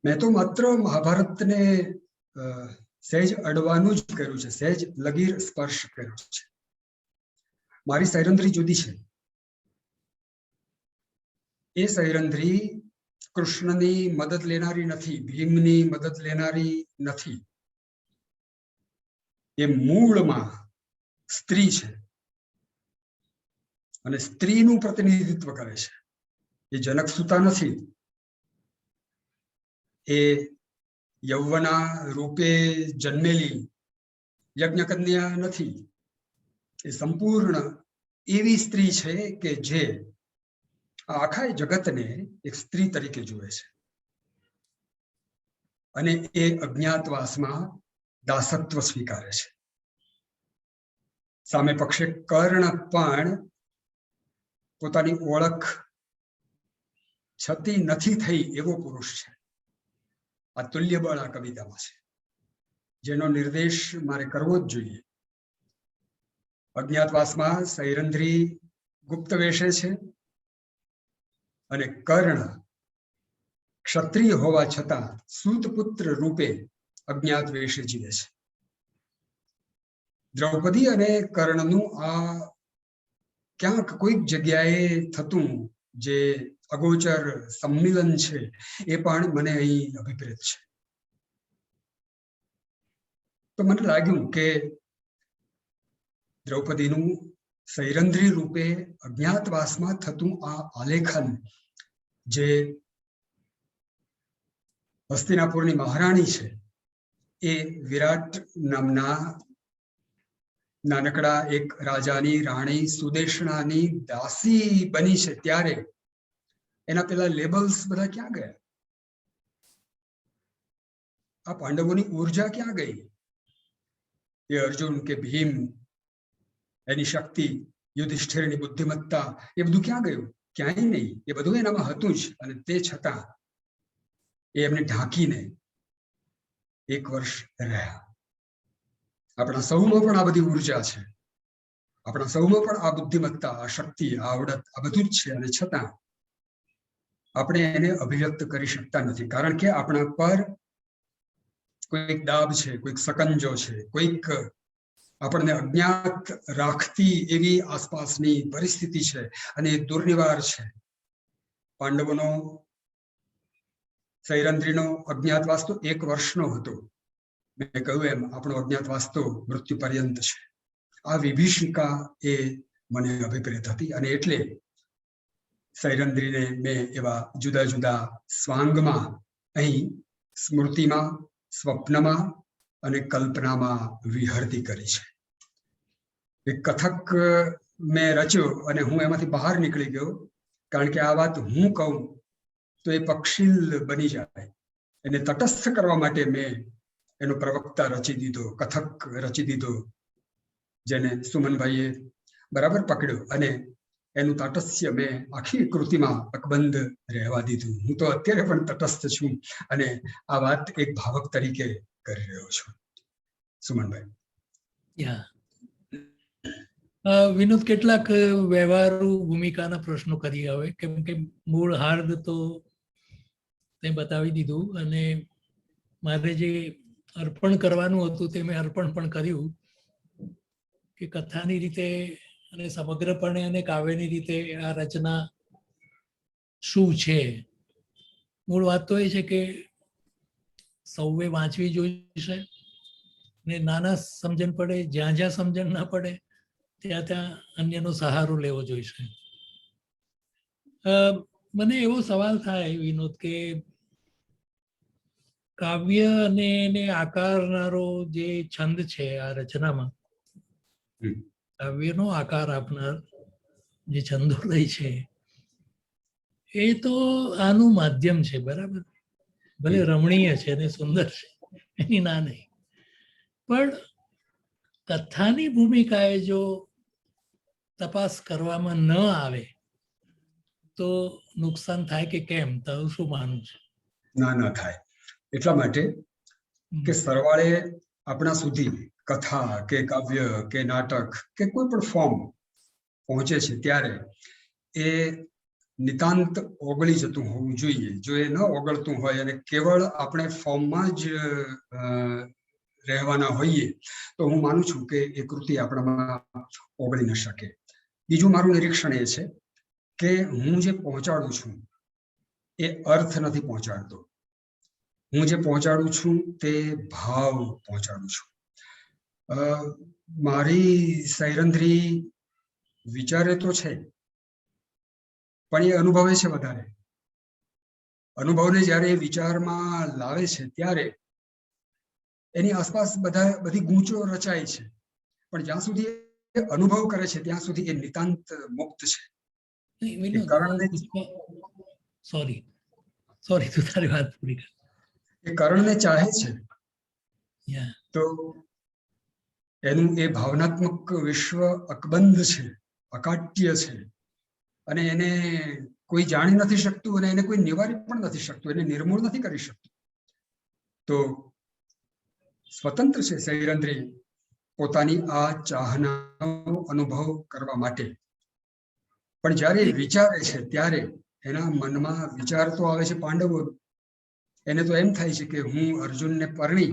મેં તો માત્ર મહાભારતને સહેજ અડવાનું જ કર્યું છે, સહેજ લગીર સ્પર્શ કર્યો છે. મારી સૈરંધ્રી જુદી છે. એ સૈરંધ્રી કૃષ્ણની મદદ લેનારી નથી, ભીમની મદદ લેનારી નથી. એ મૂળમાં સ્ત્રી છે અને સ્ત્રીનું પ્રતિનિધિત્વ કરે છે. એ જનકસુતા નથી, એ યૌવના રૂપે જન્મેલી યજ્ઞકન્યા નથી. એ સંપૂર્ણ એવી સ્ત્રી છે કે જે આખા જગતને એક સ્ત્રી તરીકે જુએ છે. અને એ અજ્ઞાતવાસમાં દાસત્વ સ્વીકારે છે. સામે પક્ષે કર્ણ પણ પોતાની ઓળખ છતી નથી થઈ એવો પુરુષ છે. આ તુલ્ય બળ આ કવિતામાં છે, જેનો નિર્દેશ મારે કરવો જ જોઈએ. અજ્ઞાતવાસમાં સૈરંધ્રી ગુપ્ત વેશે છે અને કર્ણ ક્ષત્રિય હોવા છતાં સૂતપુત્ર રૂપે અજ્ઞાત વેશે જીવે છે. દ્રૌપદી અને કર્ણનું આ ક્યાંક કોઈક જગ્યાએ થતું જે અગોચર સંમિલન છે એ પણ મને અહીં અભિપ્રેત છે. તો મને લાગ્યું કે દ્રૌપદીનું સૈરંધ્રી રૂપે અજ્ઞાતવાસમાં થતું આ આલેખન, જે હસ્તિનાપુરની મહારાણી છે એ વિરાટ નામના નાનકડા એક રાજાની રાણી સુદેશણાની દાસી બની છે, ત્યારે એના પેલા લેબલ્સ બધા ક્યાં ગયા? આ પાંડવોની ઉર્જા ક્યાં ગઈ? એ અર્જુન કે ભીમ, એની શક્તિ, યુધિષ્ઠિરની બુદ્ધિમત્તા, એ બધું ક્યાં ગયું? ક્યાંય નહીં. એ બધું એનામાં હતું જ, અને તે છતાં એ એમને ઢાંકીને 1 વર્ષ રહ્યા. આપણા સૌમાં પણ આ બધી ઉર્જા છે, આપણા સૌમાં પણ આ બુદ્ધિમત્તા, આ શક્તિ, આ આવડત, આ બધું જ છે, અને છતાં આપણે એને અભિવ્યક્ત કરી શકતા નથી. કારણ કે આપણા પર કોઈક દાબ છે, કોઈક સકંજો છે, કોઈક આપણને અજ્ઞાત રાખતી એવી આસપાસની પરિસ્થિતિ છે, અને એ દુર્નિવાર છે. પાંડવોનો સૈરંધ્રીનો અજ્ઞાતવાસ તો 1 વર્ષનો હતો. મેં કહ્યું એમ આપણો અજ્ઞાતવાસ તો મૃત્યુ પર્યંત છે. આ વિભીષિકા એ મને અભિપ્રેત હતી, અને એટલે સૈરંધ્રીને મેં એવા જુદા જુદા સ્વાંગમાં, અહીં સ્મૃતિમાં, સ્વપ્નમાં અને કલ્પનામાં વિહરતી કરી છે. એક કથક મેં રચ્યો અને હું એમાંથી બહાર નીકળી ગયો, કારણ કે આ વાત હું કહું તો એ પક્ષીલ બની જાય. એને તટસ્થ કરવા માટે મેં એનો પ્રવક્તા રચી દીધો, કથક રચી દીધો, જેને સુમનભાઈએ બરાબર પકડ્યો અને એનું તાટસ્ય મેં આખી કૃતિમાં અકબંધ રહેવા દીધું. હું તો અત્યારે પણ તટસ્થ છું અને આ વાત એક ભાવક તરીકે કરી રહ્યો છું. સુમનભાઈ. વિનોદ, કેટલાક વ્યવહારુ ભૂમિકાના પ્રશ્નો કરી હવે, કેમ કે મૂળ હાર્દ તો તે બતાવી દીધું અને મારે જે અર્પણ કરવાનું હતું તે મેં અર્પણ પણ કર્યું કે કથાની રીતે અને સમગ્રપણે અને કાવ્યની રીતે આ રચના શું છે. મૂળ વાત તો એ છે કે સૌએ વાંચવી જોઈશે ને નાના સમજણ પડે, જ્યાં જ્યાં સમજણ ના પડે ત્યાં ત્યાં અન્યનો સહારો લેવો જોઈશે. મને એવો સવાલ થાય વિનોદ કે કાવ્ય અને એને આકારનારો જે છંદ છે આ રચનામાં, કાવ્યનો આકાર આપનાર જે છંદોલય છે એ તો આનું માધ્યમ છે, બરાબર? ભલે રમણીય છે અને સુંદર છે, એની ના નહીં, પણ કથાની ભૂમિકાએ જો તપાસ કરવામાં ન આવે તો નુકસાન થાય કે કેમ? તારું શું માનવું છે? ના થાય. એટલા માટે કે સરવાળે આપણા સુધી કથા કે કાવ્ય કે નાટક કે કોઈ પણ ફોર્મ પહોંચે છે ત્યારે એ નિતાંત ઓગળી જતું હોવું જોઈએ. જો એ ન ઓગળતું હોય અને કેવળ આપણે ફોર્મમાં જ રહેવાના હોઈએ તો હું માનું છું કે એ કૃતિ આપણામાં ઓગળી ન શકે. બીજું મારું નિરીક્ષણ એ છે કે હું જે પહોંચાડું છું એ અર્થ નથી પહોંચાડતો. હું જે પહોંચાડું છું તે ભાવ પહોંચાડું છું. મારી સૈરંધ્રી વિચારે તો છે પણ એ અનુભવે છે વધારે. અનુભવને જ્યારે એ વિચારમાં લાવે છે ત્યારે એની આસપાસ બધી ગૂંચો રચાય છે, પણ જ્યાં સુધી એ અનુભવ કરે છે ત્યાં સુધી એ નિતાંત મુક્ત છે. સોરી તું તારી વાત પૂરી કર. એ કરણને ચાહે છે તો એનું એ ભાવનાત્મક વિશ્વ અકબંધ છે, અકાટ્ય છે અને એને કોઈ જાણી નથી શકતું અને એને કોઈ નિવારી પણ નથી શકતું, એને નિર્મૂળ નથી કરી શકતું. તો સ્વતંત્ર છે સૈરંધ્રી પોતાની આ ચાહનાનો અનુભવ કરવા માટે, પણ જ્યારે વિચારે છે ત્યારે એના મનમાં વિચાર તો આવે છે પાંડવો. એને તો એમ થાય છે કે હું અર્જુનને પરણી,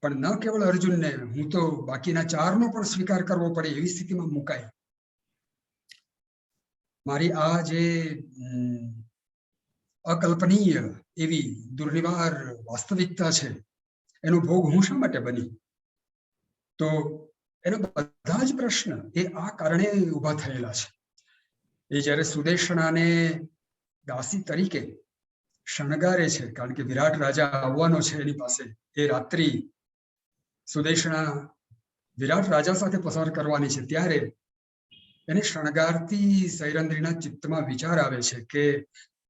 પણ ન કેવળ અર્જુનને, હું તો બાકીના ચારનો પણ સ્વીકાર કરવો પડે એવી સ્થિતિમાં મુકાય. મારી આ જે અકલ્પનીય એવી દુર્નિવાર વાસ્તવિકતા છે એનો ભોગ હું શા માટે બની? તો એના બધા જ પ્રશ્ન એ આ કારણે ઊભા થયેલા છે. એ જ્યારે સુદેશણાને દાસી તરીકે શણગારે છે, કારણ કે વિરાટ રાજા આવવાનો છે એની પાસે, એ રાત્રિ સુદેશણા વિરાટ રાજા સાથે પસાર કરવાની છે, ત્યારે એને શણગારતી સૈરંધ્રીના ચિત્તમાં વિચાર આવે છે કે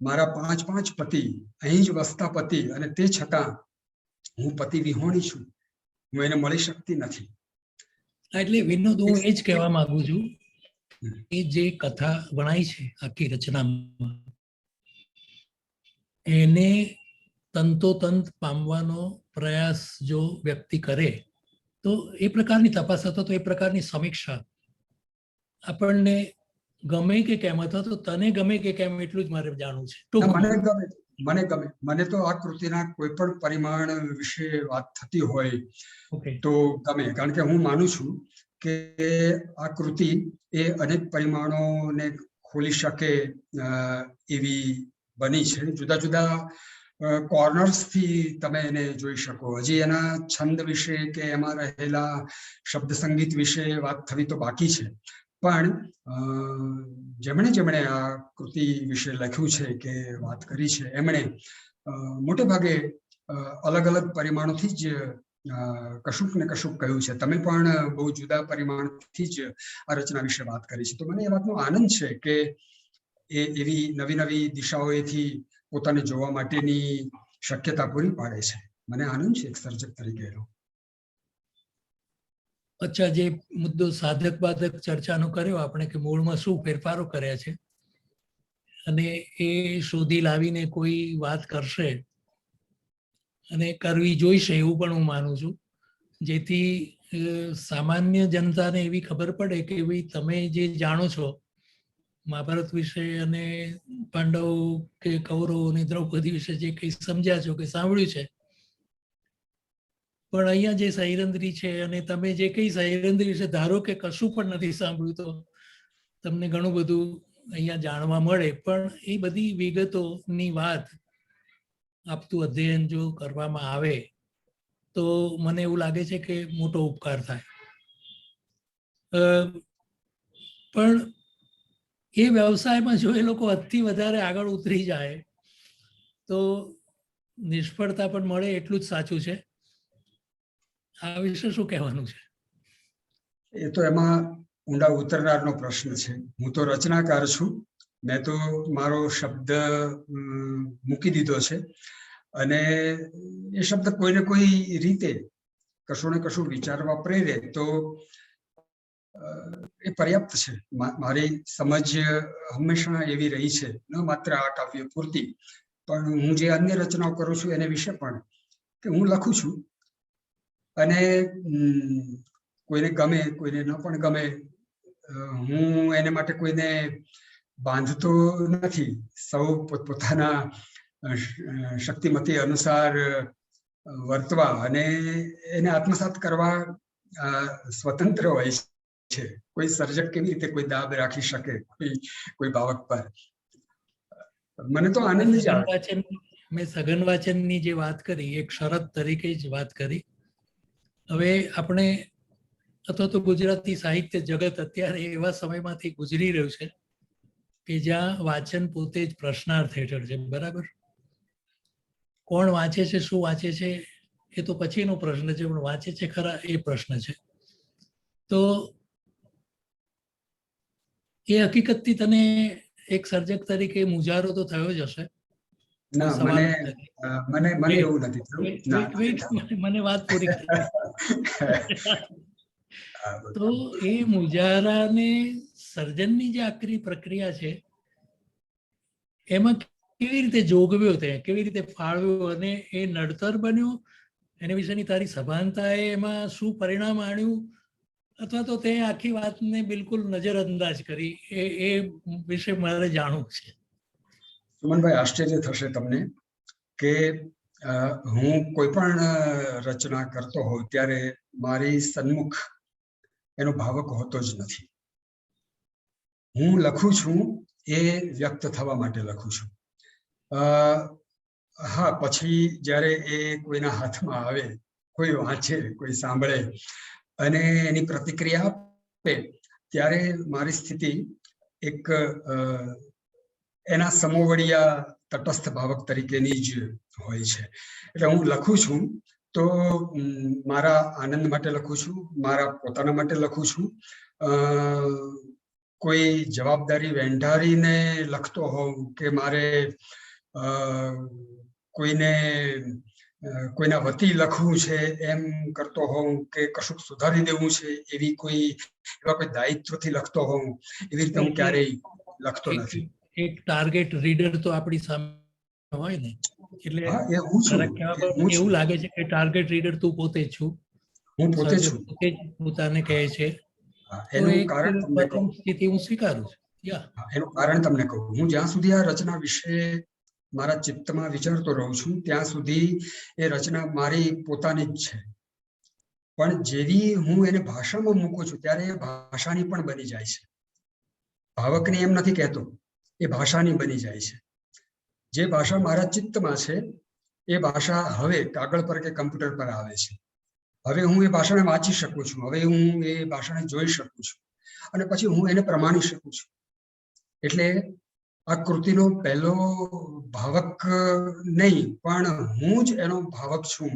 મારા 5 પતિ અહીં જ વસતા પતિ, અને તે છતાં હું પતિ વિહોણી છું, હું એને મળી શકતી નથી. એટલે વિનોદ, હું એ જ કહેવા માંગુ છું કે જે કથા વણાઈ છે આખી રચનામાં, એને તંતોતંત પામવાનો પ્રયાસ જો વ્યક્તિ કરે તો એ પ્રકારની તપાસ અથવા તો એ પ્રકારની સમીક્ષા આપણને ગમે કે કેમ, અથવા તો તને ગમે કે કેમ એટલું જ મારે જાણવું છે. મને તો આ કૃતિના કોઈ પણ પરિમાણ વિશે વાત થતી હોય તો ગમે, કારણ કે હું માનું છું કે આ કૃતિ એ અનેક પરિમાણોને ખોલી શકે એવી બની છે. જુદા જુદા કોર્નર્સ થી તમે એને જોઈ શકો. હજી એના છંદ વિશે કે એમાં રહેલા શબ્દ સંગીત વિશે વાત થવી તો બાકી છે, પણ જેમણે આ કૃતિ વિશે લખ્યું છે કે વાત કરી છે એમણે મોટે ભાગે અલગ અલગ પરિમાણોથી જ કશુંક ને કશુંક કહ્યું છે. તમે પણ બહુ જુદા પરિમાણથી જ આ રચના વિશે વાત કરી છે. તો મને એ વાતનો આનંદ છે કે એ એવી નવી નવી દિશાઓએથી પોતાને જોવા માટેની શક્યતા પૂરી પાડે છે. મને આનંદ છે એક સર્જક તરીકે એનો. અચ્છા, જે મુદ્દો સાધક બાધક ચર્ચાનો કર્યો આપણે કે મૂળમાં શું ફેરફારો કર્યા છે અને એ શોધી લાવીને કોઈ વાત કરશે અને કરવી જોઈશે એવું પણ હું માનું છું, જેથી સામાન્ય જનતાને એવી ખબર પડે કે ભાઈ તમે જે જાણો છો મહાભારત વિશે અને પાંડવો કે કૌરવો અને દ્રૌપદી વિશે જે કંઈ સમજ્યા છો કે સાંભળ્યું છે, પણ અહીંયા જે સૈરંદ્રી છે અને તમે જે કંઈ સૈરંદ્રી વિશે ધારો કે કશું પણ નથી સાંભળ્યું તો તમને ઘણું બધું અહીંયા જાણવા મળે. પણ એ બધી વિગતોની વાત આપતું અધ્યયન જો કરવામાં આવે તો મને એવું લાગે છે કે મોટો ઉપકાર થાય. પણ એ વ્યવસાયમાં જો એ લોકો હદથી વધારે આગળ ઉતરી જાય તો નિષ્ફળતા પણ મળે એટલું જ સાચું છે. આ વિશે શું કહેવાનું છે? એ તો એમાં ઊંડા ઉતરનારનો પ્રશ્ન છે. હું તો રચનાકાર છું, મેં તો મારો શબ્દ મૂકી દીધો છે અને એ શબ્દ કોઈને કોઈ રીતે કશું ને કશું વિચારવા પ્રેરે તો એ પર્યાપ્ત છે. મારી સમજ હંમેશા એવી રહી છે, ન માત્ર આ કાવ્ય પૂરતી પણ હું જે અન્ય રચનાઓ કરું છું એને વિશે પણ, કે હું લખું છું અને કોઈને ગમે કોઈને ન પણ ગમે, હું એને માટે કોઈને બાંધતો નથી. સૌ પોતપોતાના શક્તિમતી અનુસાર વર્તવા અને એને આત્મસાત કરવા સ્વતંત્ર હોય છે. કોઈ સર્જક કેવી રીતે કોઈ દાબ રાખી શકે કોઈ બાવક પર? મને તો આનંદ જ આવે. મેં સઘન વાચનની જે વાત કરી એક શરત તરીકે જ વાત કરી. હવે આપણે અથવા તો ગુજરાતી સાહિત્ય જગત અત્યારે એવા સમયમાંથી ગુજરી રહ્યું છે કે જ્યાં વાચન પોતે જ પ્રશ્નાર્થ હેઠળ છે. બરાબર? કોણ વાંચે છે, શું વાંચે છે એ તો પછીનો પ્રશ્ન છે, પણ વાંચે છે ખરા એ પ્રશ્ન છે. તો એ હકીકતથી તને એક સર્જક તરીકે મુજારો તો થયો જ હશે. મને એવું નથી થયું. મને વાત પૂરી કરી. તો એ મુજારાને સર્જનની જે આકરી પ્રક્રિયા છે એમાં કેવી રીતે જોગવ્યો તે, કેવી રીતે ફાળવ્યો અને એ નડતર બન્યો, એના વિશેની તારી સભાનતાએ એમાં શું પરિણામ આણ્યું, અથવા તો તે આખી વાતને બિલકુલ નજરઅંદાજ કરી, એ વિશે મારે જાણવું છે. સુમનભાઈ, આશ્ચર્ય થશે તમને કે હું કોઈ પણ રચના કરતો હોઉં ત્યારે મારી સન્મુખ એનો ભાવક હોતો જ નથી. હું લખું છું એ વ્યક્ત થવા માટે લખું છું. હા, પછી જ્યારે એ કોઈના હાથમાં આવે, કોઈ વાંચે, કોઈ સાંભળે અને એની પ્રતિક્રિયા આપે ત્યારે મારી સ્થિતિ એક એના સમોવડિયા તટસ્થ ભાવક તરીકેની જ હોય છે. એટલે હું લખું છું તો મારા આનંદ માટે લખું છું, મારા પોતાના માટે લખું છું. કોઈ જવાબદારી વેંઢારીને લખતો હોઉં કે મારે કોઈના વતી લખવું છે એમ કરતો હોઉં કે કશુંક સુધારી દેવું છે એવા કોઈ દાયિત્વથી લખતો હોઉં, એવી રીતે હું ક્યારેય લખતો નથી. એક ટાર્ગેટ રીડર તો આપણી સામે હોય ને, એટલે એવું લાગે છે કે ટાર્ગેટ રીડર તું પોતે જ છું. હું પોતે છું. પોતે જ પોતાને કહે છે. એનું કારણ તમને કહું. સ્થિતિ હું સ્વીકારું છું. એનું કારણ તમને કહું. હું જ્યાં સુધી આ રચના વિશે મારા ચિત્તમાં વિચારતો રહું છું ત્યાં સુધી એ રચના મારી પોતાની જ છે. પણ જેવી હું એને ભાષામાં મૂકું છું ત્યારે એ ભાષાની પણ બની જાય છે. ભાવકને એમ નથી કહેતો, એ ભાષાની બની જાય છે. જે ભાષા મારા ચિત્તમાં છે એ ભાષા હવે કાગળ પર કે કમ્પ્યુટર પર આવે છે. હવે હું એ ભાષાને વાંચી શકું છું, હવે હું એ ભાષાને જોઈ શકું છું અને પછી હું એને પ્રમાણી શકું છું. એટલે આ કૃતિનો પહેલો ભાવક નહીં પણ હું જ એનો ભાવક છું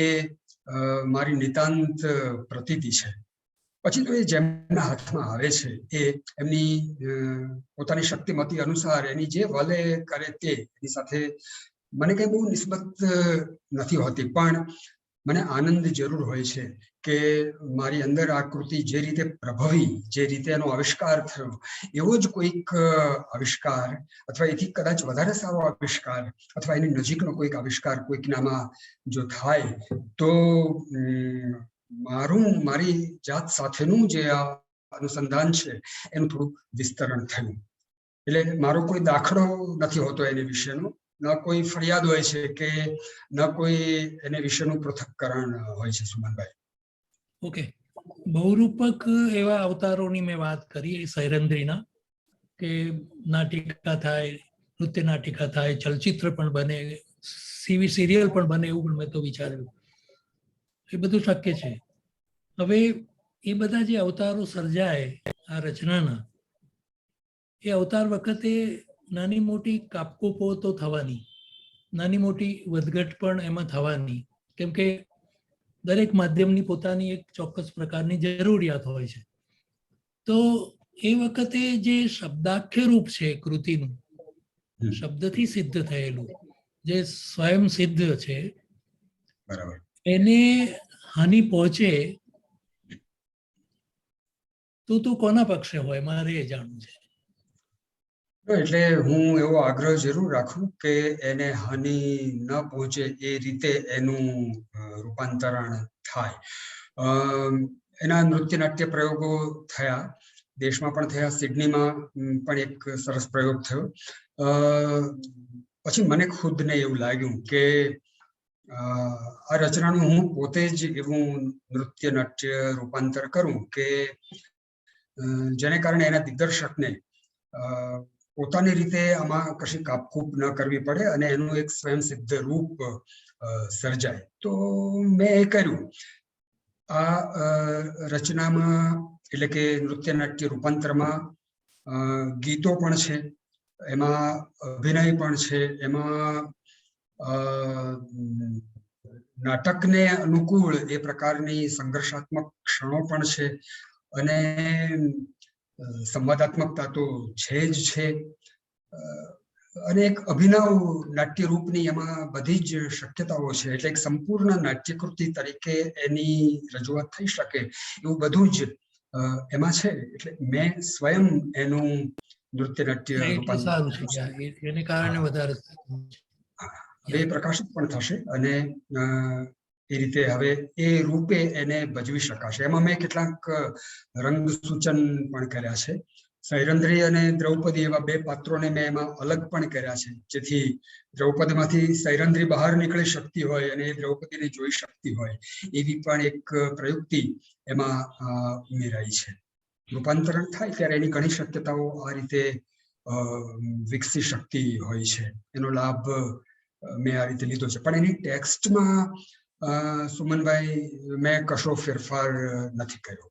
એ મારી નિતાંત પ્રતીતિ છે. પછી તો એ જેમના હાથમાં આવે છે એ એમની પોતાની શક્તિમતી અનુસાર એની જે વલે કરે તે એની સાથે મને કઈ બહુ નિસ્બત નથી હોતી, પણ મને આનંદ જરૂર હોય છે કે મારી અંદર આ કૃતિ જે રીતે પ્રભવી, જે રીતે એનો આવિષ્કાર થયો, એવો જ કોઈક આવિષ્કાર અથવા એથી કદાચ વધારે સારો આવિષ્કાર અથવા એની નજીકનો કોઈક આવિષ્કાર કોઈકનામાં જો થાય તો મારી જાત સાથેનું જે આ અનુસંધાન છે એનું થોડું વિસ્તરણ થયું. એટલે મારો કોઈ દાખલો નથી હોતો એની વિશેનો, ન કોઈ ફરિયાદ હોય છે કે ન કોઈ એને વિશેનું પૃથક્કરણ હોય છે. સુમનભાઈ, ઓકે, બહુરૂપક એવા અવતારોની મેં વાત કરી સૈરંદ્રીના, કે નાટિકા થાય, નૃત્ય નાટિકા થાય, ચલચિત્ર પણ બને, સિરિયલ પણ બને, એવું પણ મેં તો વિચાર્યું. એ બધું શક્ય છે. હવે એ બધા જે અવતારો સર્જાય આ રચનાના, એ અવતાર વખતે નાની મોટી કાપકૂપો તો થવાની, નાની મોટી વધઘટ પણ એમાં થવાની, કેમ કે દરેક માધ્યમની પોતાની એક ચોક્કસ પ્રકારની જરૂરિયાત હોય છે. તો એ વખતે જે શબ્દાખ્ય રૂપ છે કૃતિનું, શબ્દથી સિદ્ધ થયેલું, જે સ્વયં સિદ્ધ છે, બરાબર, એને હાનિ પહોંચે તો કોના પક્ષે હોય, મારે એ જાણવું છે. એટલે હું એવો આગ્રહ જરૂર રાખું કે એને હાનિ ન પહોંચે એ રીતે એનું રૂપાંતરણ થાય. એના નૃત્ય નાટ્ય પ્રયોગો થયા, દેશમાં પણ થયા, સિડનીમાં પણ એક સરસ પ્રયોગ થયો. પછી મને ખુદને એવું લાગ્યું કે આ રચનાનું હું પોતે જ એવું નૃત્ય નાટ્ય રૂપાંતર કરું કે જેને કારણે એના દિગ્દર્શકને પોતાની રીતે આમાં કશી કાપકૂપ ન કરવી પડે અને એનું એક સ્વયં સિદ્ધ રૂપ સર્જાય. તો મેં એ કર્યું. આ રચનામાં એટલે કે નૃત્ય નાટ્ય રૂપાંતરમાં ગીતો પણ છે, એમાં અભિનય પણ છે, એમાં નાટકને અનુકૂળ એ પ્રકારની સંઘર્ષાત્મક ક્ષણો પણ છે, અને સંવાદાત્મકતા તો છે જ છે, અને એક અભિનવ નાટ્ય રૂપની એમાં બધી જ શક્યતાઓ છે. એટલે એક સંપૂર્ણ નાટ્યકૃતિ તરીકે એની રજૂઆત થઈ શકે એવું બધું જ એમાં છે. એટલે મેં સ્વયં એનું નૃત્ય નાટ્ય સારું છે, એને કારણે વધારે હવે પ્રકાશિત પણ થશે અને એ રીતે હવે એ રૂપે એને ભજવી શકાશે. એમાં મેં કેટલાક રંગ સૂચન પણ કર્યા છે. સૈરંદ્રી અને દ્રૌપદી એવા બે પાત્રોને મેં એમાં અલગ પણ કર્યા છે, જેથી દ્રૌપદીમાંથી સૈરંદ્રી બહાર નીકળી શકતી હોય અને દ્રૌપદીને જોઈ શકતી હોય એવી પણ એક પ્રયુક્તિ એમાં ઉમેરાઈ છે. રૂપાંતરણ થાય ત્યારે એની ઘણી શક્યતાઓ આ રીતે વિકસી શકતી હોય છે. એનો લાભ મેં આ રીતે લીધો છે. પણ એની ટેક્સ્ટમાં સુમનભાઈ મેં કશો ફેરફાર નથી કર્યો.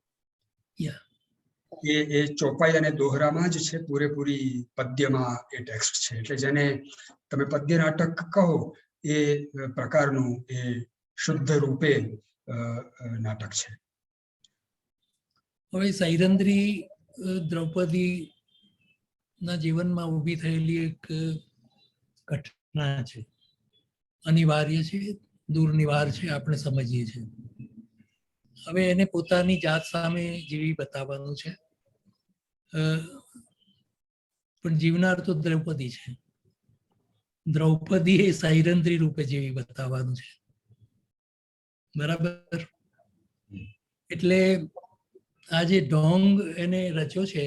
એ ચોપાઈ અને દોહરામાં જ છે, પૂરેપૂરી પદ્યમાં એ ટેક્સ્ટ છે. એટલે જેને તમે પદ્ય નાટક કહો એ પ્રકારનું એ શુદ્ધ રૂપે નાટક છે. હવે સૈરંદ્રી દ્રૌપદી ના જીવનમાં ઊભી થયેલી એક ઘટના છે, અનિવાર્ય છે, દુર્નિવાર છે, આપણે સમજીએ છીએ. હવે એને પોતાની જાત સામે જીવી બતાવવાનું છે, પણ જીવનાર તો દ્રૌપદી છે. દ્રૌપદી એ સૈરંદ્રી રૂપે જીવી બતાવવાનું છે, બરાબર? એટલે આ જે ઢોંગ એને રચ્યો છે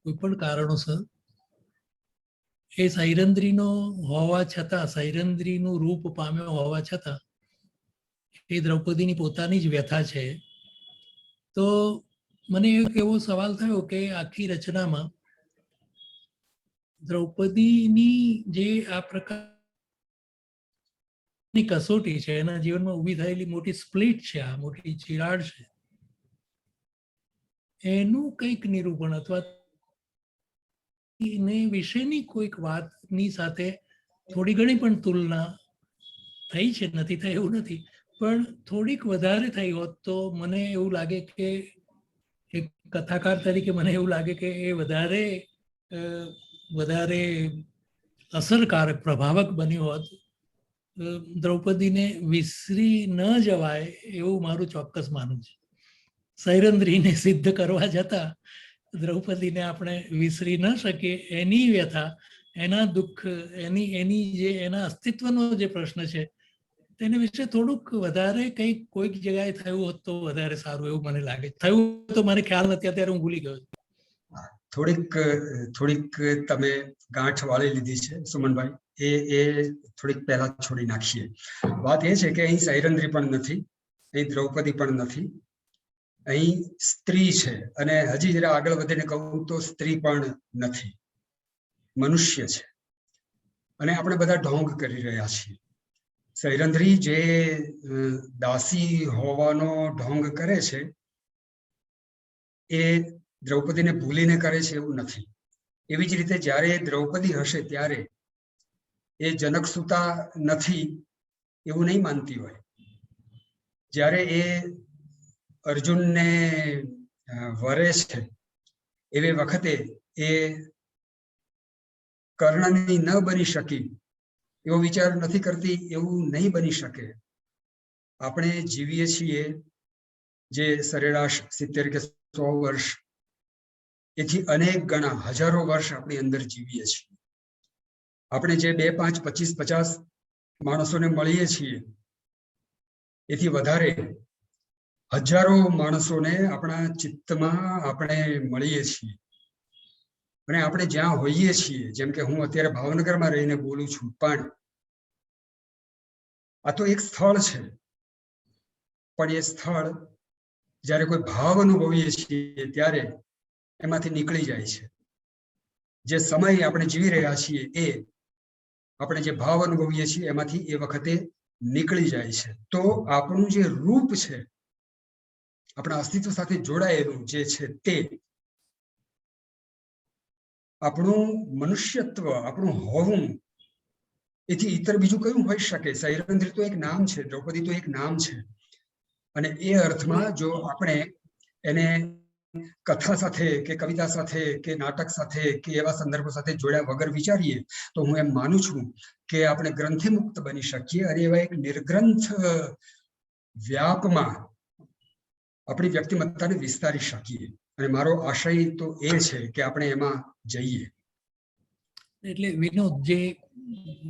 કોઈ પણ કારણોસર, એ સૈરંદ્રીનો હોવા છતાં, સૈરંદ્રીનું રૂપ પામ્યો હોવા છતાં એ દ્રૌપદીની પોતાની જ વ્યથા છે. તો મને એક એવો સવાલ થયો કે આખી રચનામાં દ્રૌપદીની જે આ પ્રકારની કસોટી છે, એના જીવનમાં ઊભી થયેલી મોટી સ્પ્લિટ છે, આ મોટી ચિરાડ છે, એનું કંઈક નિરૂપણ અથવા ને વિશેની કોઈક વાતની સાથે થોડી ઘણી પણ તુલના થઈ છે, નથી થઈ એવું નથી, પણ થોડીક વધારે થઈ હોત તો મને એવું લાગે કે એક કથાકાર તરીકે મને એવું લાગે કે એ વધારે અસરકારક પ્રભાવક બન્યું હોત. દ્રૌપદીને વિસરી ન જવાય એવું મારું ચોક્કસ માનવું છે. સૈરંદ્રીને સિદ્ધ કરવા જતાં દ્રૌપદીને આપણે વિસરી ન શકીએ, એની વ્યથા, એના દુઃખ, એની જે એના અસ્તિત્વનો જે પ્રશ્ન છે તેના વિશે થોડુંક વધારે કંઈક કોઈક જગ્યાએ થયું હોત તો વધારે સારું એવું મને લાગે. થયું તો મને ખ્યાલ નથી, અત્યારે હું ભૂલી ગયો. થોડીક તમે ગાંઠ વાળી લીધી છે સુમનભાઈ, એ થોડીક પહેલા છોડી નાખીએ. વાત એ છે કે અહીં સૈરંદ્રી પણ નથી, અહીં દ્રૌપદી પણ નથી, અહીં સ્ત્રી છે. અને હજી જરા આગળ વધીને કહું તો સ્ત્રી પણ નથી, મનુષ્ય છે. અને આપણે બધા ઢોંગ કરી રહ્યા છીએ. સૈરંદ્રી જે દાસી હોવાનો ઢોંગ કરે છે એ દ્રૌપદીને ભૂલીને કરે છે એવું નથી. એવી જ રીતે જ્યારે દ્રૌપદી હશે ત્યારે એ જનકસુતા નથી એવું નહીં માનતી હોય. જ્યારે એ અર્જુનને વરે છે એવી વખતે એ કર્ણની ન બની શકી એવો વિચાર નથી કરતી, એવું નહીં બની શકે. આપણે જીવીએ છીએ જે સરેરાશ 70 કે 100 વર્ષ, એથી અનેક ગણા હજારો વર્ષ આપણી અંદર જીવીએ છીએ. આપણે જે 2, 5, 25, 50 માણસોને મળીએ છીએ એથી વધારે હજારો માણસોને આપણા ચિત્તમાં આપણે મળીએ છીએ. અને આપણે જ્યાં હોઈએ છીએ, જેમ કે હું અત્યારે ભાવનગરમાં રહીને બોલું છું, પણ આ તો એક સ્થળ છે. પણ એ સ્થળ જ્યારે કોઈ ભાવ અનુભવીએ છીએ ત્યારે એમાંથી નીકળી જાય છે. જે સમય આપણે જીવી રહ્યા છીએ એ આપણે જે ભાવ અનુભવીએ છીએ એમાંથી એ વખતે નીકળી જાય છે. તો આપણું જે રૂપ છે, આપણા અસ્તિત્વ સાથે જોડાયેલું જે છે તે આપણું મનુષ્યત્વ, આપણું હોવું, એથી ઇતર બીજું કયું હોઈ શકે? સૈરંદ્રી તો એક નામ છે, દ્રૌપદી તો એક નામ છે. અને એ અર્થમાં જો આપણે એને કથા સાથે કે કવિતા સાથે કે નાટક સાથે કે એવા સંદર્ભો સાથે જોડ્યા વગર વિચારીએ તો હું એમ માનું છું કે આપણે ગ્રંથિમુક્ત બની શકીએ અને એવા એક નિર્ગ્રંથ વ્યાપમાં આપણી વ્યક્તિમત્તાને વિસ્તારી શકીએ. અને મારો આશય તો એ છે કે આપણે એમાં જઈએ. એટલે વિનોદ, જે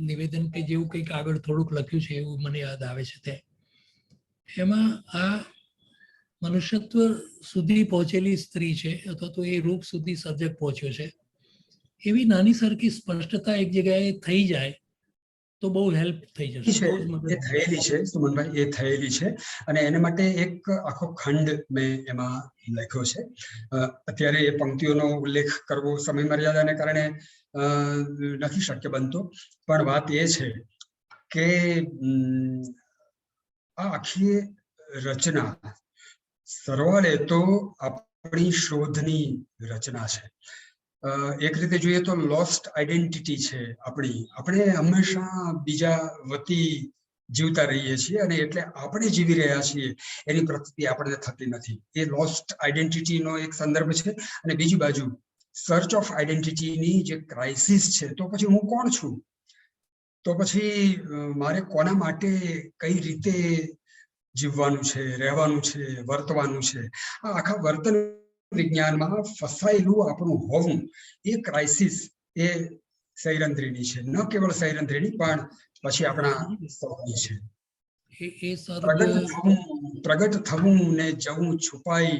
નિવેદન કે જેવું કંઈક આગળ થોડુંક લખ્યું છે એવું મને યાદ આવે છે તે એમાં આ મનુષ્યત્વ સુધી પહોંચેલી સ્ત્રી છે અથવા તો એ રૂપ સુધી સર્જક પહોંચ્યો છે એવી નાની સરખી સ્પષ્ટતા એક જગ્યાએ થઈ જાય તો બહુ હેલ્પ થઈ જશે. એ થયેલી છે સુમનભાઈ, એ થયેલી છે. અને એને માટે એક આખો ખંડ મેં એમાં લખ્યો છે. અત્યારે એ પંક્તિઓનો ઉલ્લેખ કરવો સમય મર્યાદાને કારણે નથી શક્ય બનતો. પણ વાત એ છે કે આ આખી રચના સરવાળે તો આપણી શોધની રચના છે. એક રીતે જોઈએ તો લોસ્ટ આઈડેન્ટિટી છે આપણી. આપણે હંમેશા બીજા વતી જીવતા રહીએ છીએ અને એટલે આપણે જીવી રહ્યા છીએ એની પ્રતીતિ આપણને થતી નથી. એ લોસ્ટ આઈડેન્ટિટીનો એક સંદર્ભ છે. અને બીજી બાજુ સર્ચ ઓફ આઈડેન્ટિટીની જે ક્રાઇસિસ છે, તો પછી હું કોણ છું, તો પછી મારે કોના માટે કઈ રીતે જીવવાનું છે, રહેવાનું છે, વર્તવાનું છે, આ આખા વર્તન વિજ્ઞાનમાં ફસાયેલું આપણું હોવું, એ ક્રાઇસિસ એ સૈરંદ્રીની છે. ન કેવળ સૈરંદ્રીની પણ પછી આપણા સૌની છે. પ્રગટ થવું ને જવું છુપાઈ,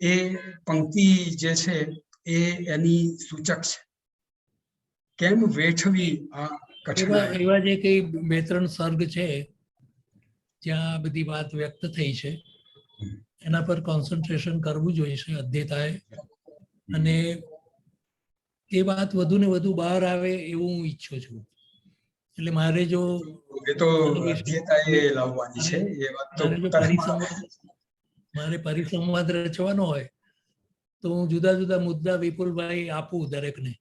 એ પંક્તિ જે છે એ એની સૂચક છે. કેમ વેઠવી આ કઠણાઈ. એવા જે કઈ 2-3 સર્ગ છે જ્યાં બધી વાત વ્યક્ત થઈ છે એના પર કોન્સન્ટ્રેશન કરવું જોઈએ છે અધ્યતાએ. અને એ વાત વધુ ને વધુ બહાર આવે એવું હું ઈચ્છું છું. એટલે મારે જો લાવવાની છે એ વાત તો મારે પરિસંવાદ રચવાનો હોય તો હું જુદા જુદા મુદ્દા વિપુલભાઈ આપું દરેકને,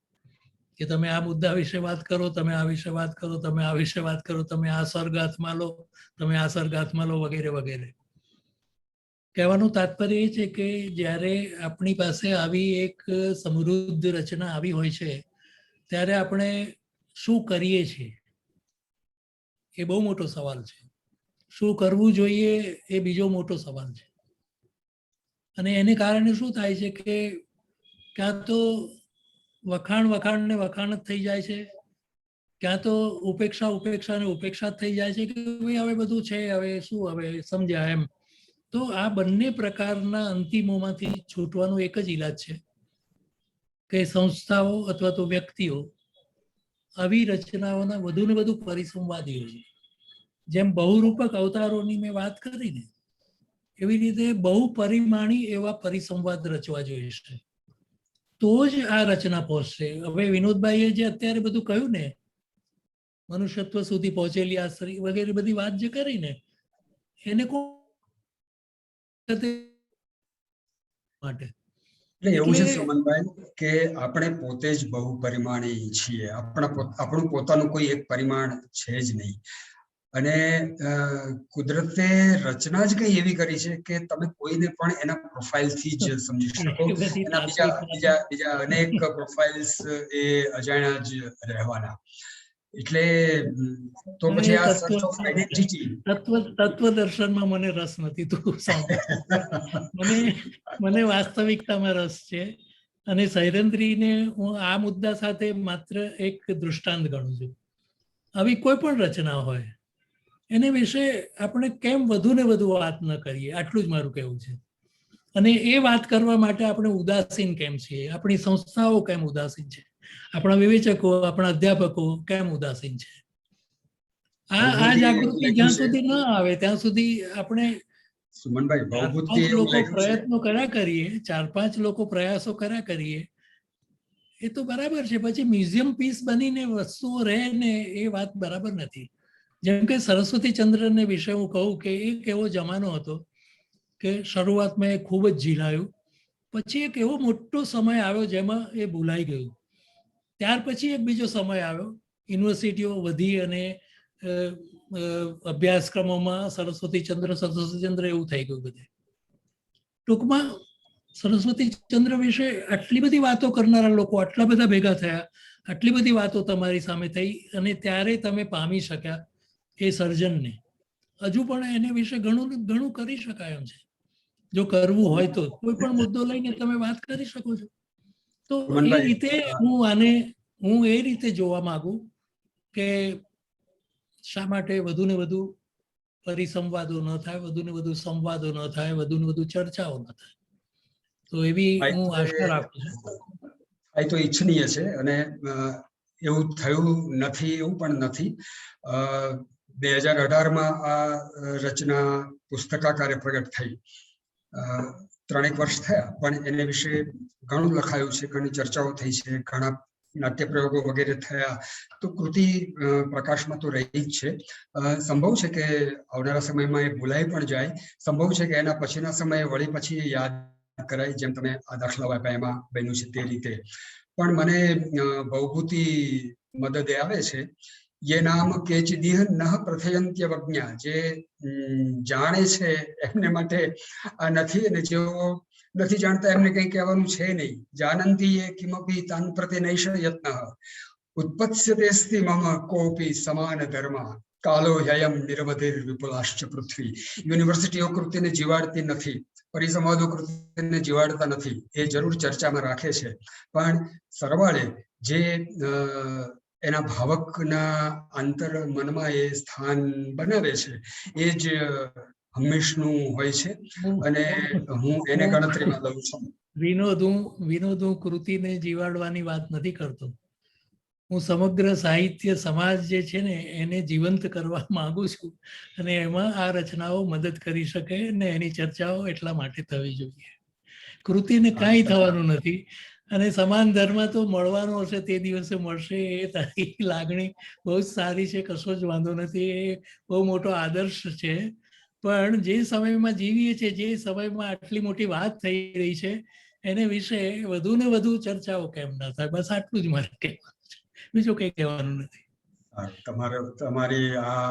કે તમે આ મુદ્દા વિશે વાત કરો, તમે આ વિશે વાત કરો, તમે આ વિશે વાત કરો, તમે આ સર્ગ હાથમાં લો, તમે આ સર્ગ હાથમાં લો, વગેરે વગેરે. કહેવાનું તાત્પર્ય એ છે કે જ્યારે આપણી પાસે આવી એક સમૃદ્ધ રચના આવી હોય છે ત્યારે આપણે શું કરીએ છીએ એ બહુ મોટો સવાલ છે. શું કરવું જોઈએ એ બીજો મોટો સવાલ છે. અને એને કારણે શું થાય છે કે ક્યાં તો વખાણ ને વખાણ જ થઈ જાય છે, ક્યાં તો ઉપેક્ષા ને ઉપેક્ષા જ થઈ જાય છે કે ભાઈ હવે બધું છે, હવે શું, હવે સમજ્યા એમ. તો આ બંને પ્રકારના અંતિમોમાંથી છૂટવાનું એક જ ઈલાજ છે કે સંસ્થાઓ અથવા તો વ્યક્તિઓ આવી રચનાઓના વધુ ને વધુ પરિસંવાદીઓ છે. જેમ બહુરૂપક અવતારોની મેં વાત કરી ને, એવી રીતે બહુ પરિમાણી એવા પરિસંવાદ રચવા જોઈએ છે, તો જ આ રચના પહોંચશે. હવે વિનોદભાઈએ જે અત્યારે બધું કહ્યું ને, મનુષ્યત્વ સુધી પહોંચેલી આ સ્ત્રી વગેરે બધી વાત જે કરી ને, એને કોણ માટે એટલે એવું છે સુમનભાઈ કે આપણે પોતે જ બહુ પરિમાણી છીએ. આપણું પોતાનું કોઈ એક પરિમાણ છે જ નહીં. અને કુદરતે રચના જ કઈ એવી કરી છે કે તમે કોઈને પણ એના પ્રોફાઇલથી જ સમજી શકો. એના બીજા અનેક પ્રોફાઇલ્સ એ અજાણ્યા જ રહેવાના. એટલે તો પછી આ સર્ચ ઓફ આઈડેન્ટિટી, તત્વ દર્શનમાં મને રસ નથી. તું સાંભળ, મને વાસ્તવિકતામાં રસ છે. અને સૈરંદ્રીને હું આ મુદ્દા સાથે માત્ર એક દૃષ્ટાંત ગણું છું. આવી કોઈ પણ રચના હોય એને વિશે આપણે કેમ વધુ ને વધુ વાત ન કરીએ, આટલું જ મારું કહેવું છે. અને એ વાત કરવા માટે આપણે ઉદાસીન કેમ છીએ, આપણી સંસ્થાઓ કેમ ઉદાસીન છે, આપણા વિવેચકો, આપણા અધ્યાપકો કેમ ઉદાસીન છે. આ જાગૃતિ જ્યાં સુધી ન આવે ત્યાં સુધી આપણે સુમનભાઈ બહુબુદ્ધિ લોકો પ્રયત્નો કર્યા કરીએ, 4-5 લોકો પ્રયાસો કર્યા કરીએ, એ તો બરાબર છે. પછી મ્યુઝિયમ પીસ બનીને વસ્તુઓ રહે ને, એ વાત બરાબર નથી. જેમ કે સરસ્વતી ચંદ્રને વિશે હું કહું કે એક એવો જમાનો હતો કે શરૂઆતમાં એ ખૂબ જ ઝીલાયું, પછી એક એવો મોટો સમય આવ્યો જેમાં એ ભૂલાઈ ગયું. ત્યાર પછી એક બીજો સમય આવ્યો, યુનિવર્સિટીઓ વધી અને અભ્યાસક્રમોમાં સરસ્વતી ચંદ્ર એવું થઈ ગયું બધે. ટૂંકમાં સરસ્વતી ચંદ્ર વિશે આટલી બધી વાતો કરનારા લોકો આટલા બધા ભેગા થયા, આટલી બધી વાતો તમારી સામે થઈ, અને ત્યારે તમે પામી શક્યા એ સર્જનને. હજુ પણ એને વિશે ઘણું કરી શકાય એમ છે. જો કરવું હોય તો કોઈ પણ મુદ્દો લઈને તમે વાત કરી શકો છો. તો એ રીતે હું એ રીતે જોવા માંગુ કે શા માટે વધુ ને વધુ પરિસંવાદો ન થાય, વધુ ને વધુ સંવાદો ન થાય, વધુ ને વધુ ચર્ચાઓ ન થાય. તો એવી હું આશા રાખું છું. આ તો ઈચ્છનીય છે, અને એવું થયું નથી એવું પણ નથી. 2018માં આ રચના પુસ્તકાકારે પ્રગટ થઈ. 3 વર્ષ થયા, પણ એને વિશે ઘણું લખાયું છે, ઘણી ચર્ચાઓ થઈ છે, ઘણા નાટ્ય પ્રયોગો વગેરે થયા. તો કૃતિ પ્રકાશમાં તો રહી જ છે. સંભવ છે કે આવનારા સમયમાં એ ભૂલાઈ પણ જાય. સંભવ છે કે એના પછીના સમયે વળી પછી યાદ કરાય, જેમ તમે આ દાખલા આપ્યા એમાં બન્યું છે તે રીતે. પણ મને બહુભૂતિ મદદે આવે છે. ये नाम केचिदिह नह प्रथयन्त्यवज्ञा. જે જાણે છે એમને માટે આ નથી, અને જેઓ નથી જાણતા એમને કંઈ કહેવાનું છે નહીં. જાનંતી એ કિમપી તાન પ્રતિ નૈષ યત્ન ઉત્પત્સ્યતેસ્તિ મમ કોપી સમાન ધર્મ કાલો હયમ નિરવધિર વિપુલાશ્ચ પૃથ્વી. યુનિવર્સિટીઓ કૃતિને જીવાડતી નથી, પરિસંવાદો કૃતિને જીવાડતા નથી, એ જરૂર ચર્ચામાં રાખે છે, પણ સરવાળે જે એના ભાવકના આંતર મનમાં એ સ્થાન બનાવે છે એ જ હંમેશનું હોય છે, અને હું એને ગણતરીમાં લઉં છું. વિનોદ, હું કૃતિને જીવાડવાની વાત નથી કરતો. હું સમગ્ર સાહિત્ય સમાજ જે છે ને એને જીવંત કરવા માંગુ છું, અને એમાં આ રચનાઓ મદદ કરી શકે ને એની ચર્ચાઓ એટલા માટે થવી જોઈએ. કૃતિને કાંઈ થવાનું નથી, અને સમાન ધર્મ તો મળવાનો હશે તે દિવસે મળશે. એ તારી લાગણી બહુ જ સારી છે, કશો જ વાંધો નથી, એ બહુ મોટો આદર્શ છે. પણ જે સમયમાં જીવીએ છીએ, જે સમયમાં આટલી મોટી વાત થઈ રહી છે, એને વિશે વધુ ને વધુ ચર્ચાઓ કેમ ના થાય, બસ આટલું જ મારે કહેવાનું છે. બીજું કઈ કહેવાનું નથી. તમારી આ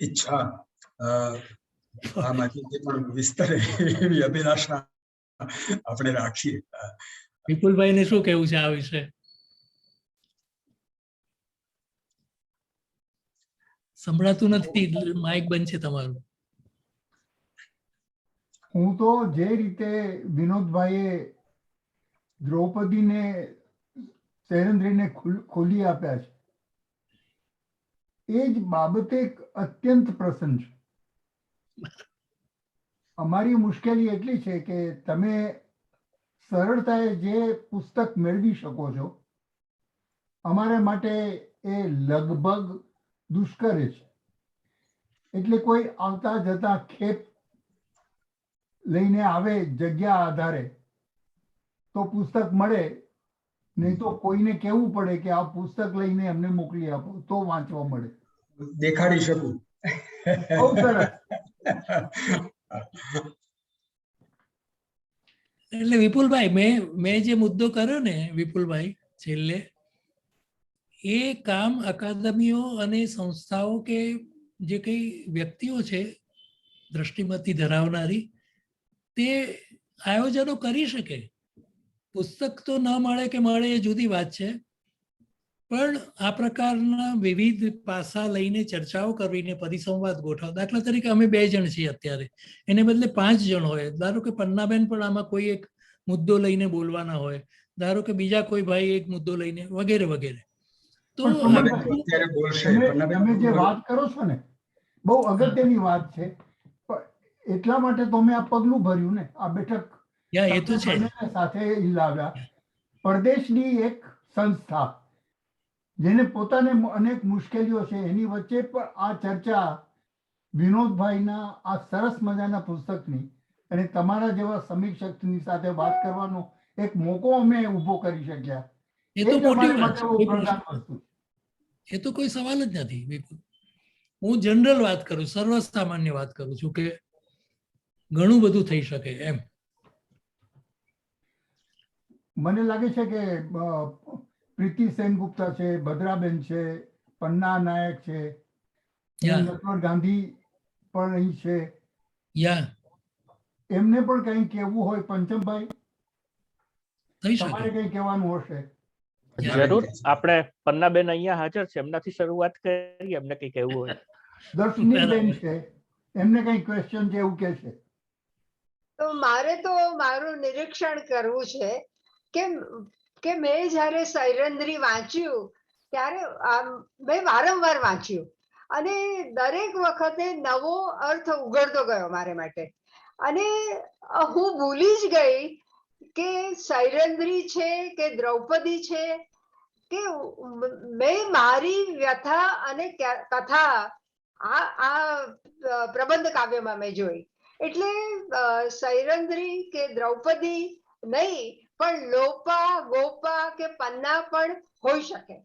ઈચ્છા આમાંથી જે પણ વિસ્તરે એવી અભિલાષા આપણે રાખીએ. વિપુલભાઈને શું કહેવું છે આ વિશે? સંભળાતું નથી, માઇક બંધ છે તમારું. હું તો જે રીતે વિનોદભાઈએ દ્રૌપદીને સૈરન્દ્રીને ખોલી આપ્યા છે એ જ બાબતે અત્યંત પ્રસન્ન છું. અમારી મુશ્કેલી એટલી છે કે તમે સરળતાએ જે પુસ્તક મેળવી શકો છો, અમારા માટે એ લગભગ દુષ્કર છે. એટલે કોઈ આવતા જતા ખેપ લઈને આવે જગ્યા આધારે તો પુસ્તક મળે, નહીં તો કોઈને કહેવું પડે કે આ પુસ્તક લઈને અમને મોકલી આપો તો વાંચવા મળે. દેખાડી શકું. બહુ સરસ. એટલે વિપુલભાઈ, મેં જે મુદ્દો કર્યો ને વિપુલભાઈ છેલ્લે, એ કામ અકાદમીઓ અને સંસ્થાઓ કે જે કઈ વ્યક્તિઓ છે દ્રષ્ટિમતી ધરાવનારી, તે આયોજનો કરી શકે. પુસ્તક તો ન મળે કે મળે એ જુદી વાત છે, પણ આ પ્રકારના વિવિધ પાસા લઈને ચર્ચાઓ કરીને પરિસંવાદ ગોઠવ. દાખલા તરીકે અમે 2 જણ છીએ અત્યારે, એને બદલે 5 જણ હોય. ધારો કે પન્નાબેન પણ આમાં કોઈ એક મુદ્દો લઈને બોલવાના હોય, ધારો કે બીજા કોઈ ભાઈ એક મુદ્દો લઈને, વગેરે વગેરે. તો તમે જે વાત કરો છો ને બહુ અગત્યની વાત છે. એટલા માટે તો મેં આ પગલું ભર્યું ને, આ બેઠક એ તો છે સાથે લાવ્યા. પરદેશની એક સંસ્થા જેને પોતાને અનેક મુશ્કેલીઓ છે, એની વચ્ચે પણ આ ચર્ચા વિનોદભાઈના આ સરસ મજાના પુસ્તકની અને તમારા જેવા સમીક્ષકની સાથે વાત કરવાનો એક મોકો અમે ઊભો કરી શક્યા. એ તો મોટી વાત છે, એ તો કોઈ સવાલ જ નથી વિપુલ. હું જનરલ વાત કરું, સર્વસામાન્ય વાત કરું છું કે ઘણું બધું થઈ શકે એમ. મને લાગે છે કે પ્રીતિ સેનગુપ્તા છે, ભદ્રાબેન છે, પન્ના નાયક છે, નટવર ગાંધી પણ અહીં છે, એમને પણ કંઈ કહેવું હોય પંચમભાઈ, તમારે કંઈ કહેવાનું હશે? જરૂર. આપણે પન્નાબેન અહીંયા હાજર છે, એમનાથી શરૂઆત કરીએ. એમને કંઈ કહેવું હોય. દર્શનીબેન છે, એમને કંઈ ક્વેશ્ચન છે એવું કે છે? તો મારે તો મારું નિરીક્ષણ કરવું છે કે મેં જ્યારે સૈરન્દ્રી વાંચ્યું ત્યારે મેં વારંવાર વાંચ્યું અને દરેક વખતે નવો અર્થ ઉઘડતો ગયો મારે માટે. અને હું ભૂલી જ ગઈ કે સૈરન્દ્રી છે કે દ્રૌપદી છે કે મેં મારી વ્યથા અને કથા આ પ્રબંધ કાવ્યમાં મેં જોઈ. એટલે સૈરન્દ્રી કે દ્રૌપદી નહીં, પણ લોપા, ગોપા કે પન્ના પણ હોઈ શકે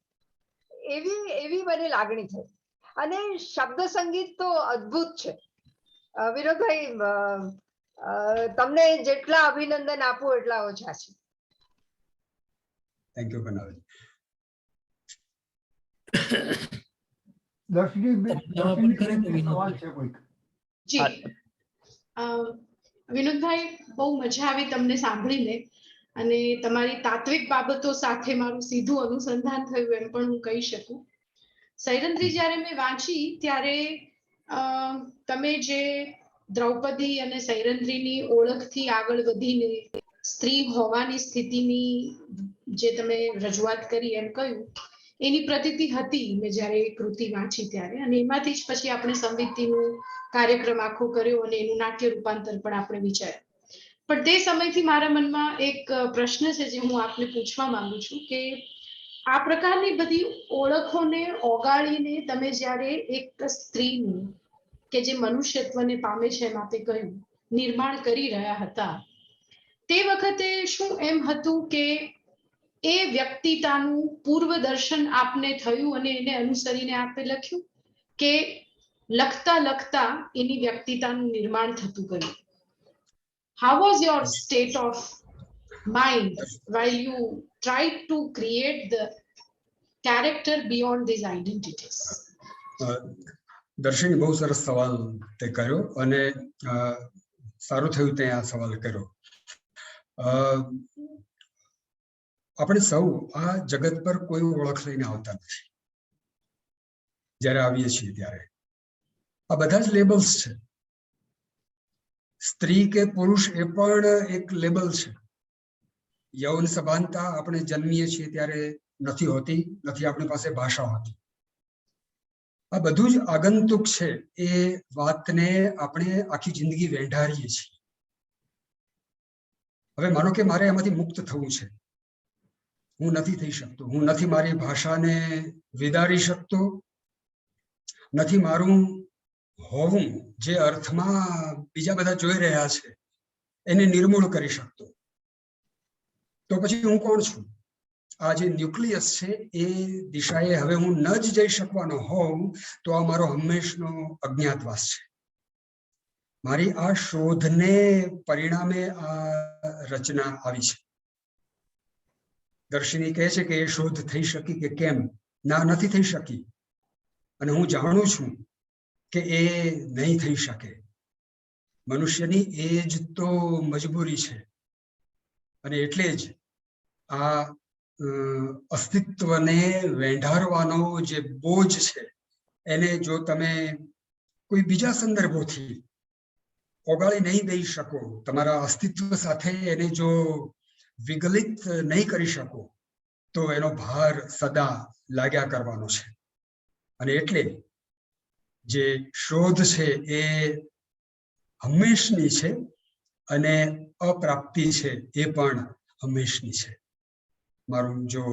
એવી મને લાગણી થઈ. અને શબ્દ સંગીત તો અદ્ભુત છે. વિનોદભાઈ, તમને જેટલા અભિનંદન આપું એટલા ઓછા છે. થેન્ક યુ બનાવેલ. સવાલ છે કોઈક? જી વિનોદભાઈ, બહુ મજા આવી તમને સાંભળીને અને તમારી તાત્વિક બાબતો સાથે મારું સીધું અનુસંધાન થયું એમ પણ હું કહી શકું. સૈરન્દ્રી જ્યારે મેં વાંચી ત્યારે તમે જે દ્રૌપદી અને સૈરન્દ્રીની ઓળખથી આગળ વધીને સ્ત્રી હોવાની સ્થિતિની જે તમે રજૂઆત કરી એમ કહ્યું, એની પ્રતીતિ હતી મેં જ્યારે એ કૃતિ વાંચી ત્યારે. અને એમાંથી જ પછી આપણે સંવિત્તિનું કાર્યક્રમ આખો કર્યો અને એનું નાટ્ય રૂપાંતર પણ આપણે વિચાર્યું. પણ તે સમયથી મારા મનમાં એક પ્રશ્ન છે જે હું આપને પૂછવા માંગુ છું કે આ પ્રકારની બધી ઓળખોને ઓગાળીને તમે જ્યારે એક સ્ત્રીનું કે જે મનુષ્યત્વને પામે છે એમ આપે કહ્યું નિર્માણ કરી રહ્યા હતા, તે વખતે શું એમ હતું કે એ વ્યક્તિતાનું પૂર્વ દર્શન આપને થયું અને એને અનુસરીને આપે લખ્યું, કે લખતા લખતા એની વ્યક્તિતાનું નિર્માણ થતું ગયું? How was your state of mind while you tried to create the character beyond these identities? Darshani બહુ સરસ સવાલ તે કર્યો અને સારું થયું તે આ સવાલ કર્યો. આપણે સૌ આ જગત પર કોઈ ઓળખ લઈને આવતા નથી. જ્યારે આવીએ છીએ ત્યારે આ બધા જ લેબલ્સ છે. સ્ત્રી કે પુરુષ એ પણ એક લેબલ છે. યૌન સભાનતા આપણે જન્મીએ છીએ ત્યારે નથી હોતી, નથી આપણી પાસે ભાષા હોતી. આ બધું જ આગંતુક છે. એ વાતને આપણે આખી જિંદગી વેંઢારીએ છીએ. હવે માનો કે મારે એમાંથી મુક્ત થવું છે. હું નથી થઈ શકતો. હું નથી મારી ભાષાને વિદારી શકતો. નથી મારું હોવું જે અર્થમાં બીજા બધા જોઈ રહ્યા છે એને નિર્મૂળ કરી શકતો. તો પછી હું કોણ છું? આ જે ન્યુક્લિયસ છે એ દિશાએ હવે હું ન જ જઈ શકવાનો હોઉં તો આ મારો હંમેશનો અજ્ઞાતવાસ છે. મારી આ શોધને પરિણામે આ રચના આવી છે. દર્શિની કહે છે કે એ શોધ થઈ શકી કે કેમ? ના, નથી થઈ શકી. અને હું જાણું છું કે એ નહીં થઈ શકે. મનુષ્યની એ જ તો મજબૂરી છે. અને એટલે જ આ અસ્તિત્વને વેંઢારવાનો જે બોજ છે એને જો તમે કોઈ બીજા સંદર્ભોથી ઓગાળી નહીં દઈ શકો, તમારા અસ્તિત્વ સાથે એને જો વિગલિત નહીં કરી શકો તો એનો ભાર સદા લાગ્યા કરવાનો છે. અને એટલે જે શોધ છે એ હંમેશની છે અને અપ્રાપ્તિ છે એ પણ હંમેશની છે. મારું જો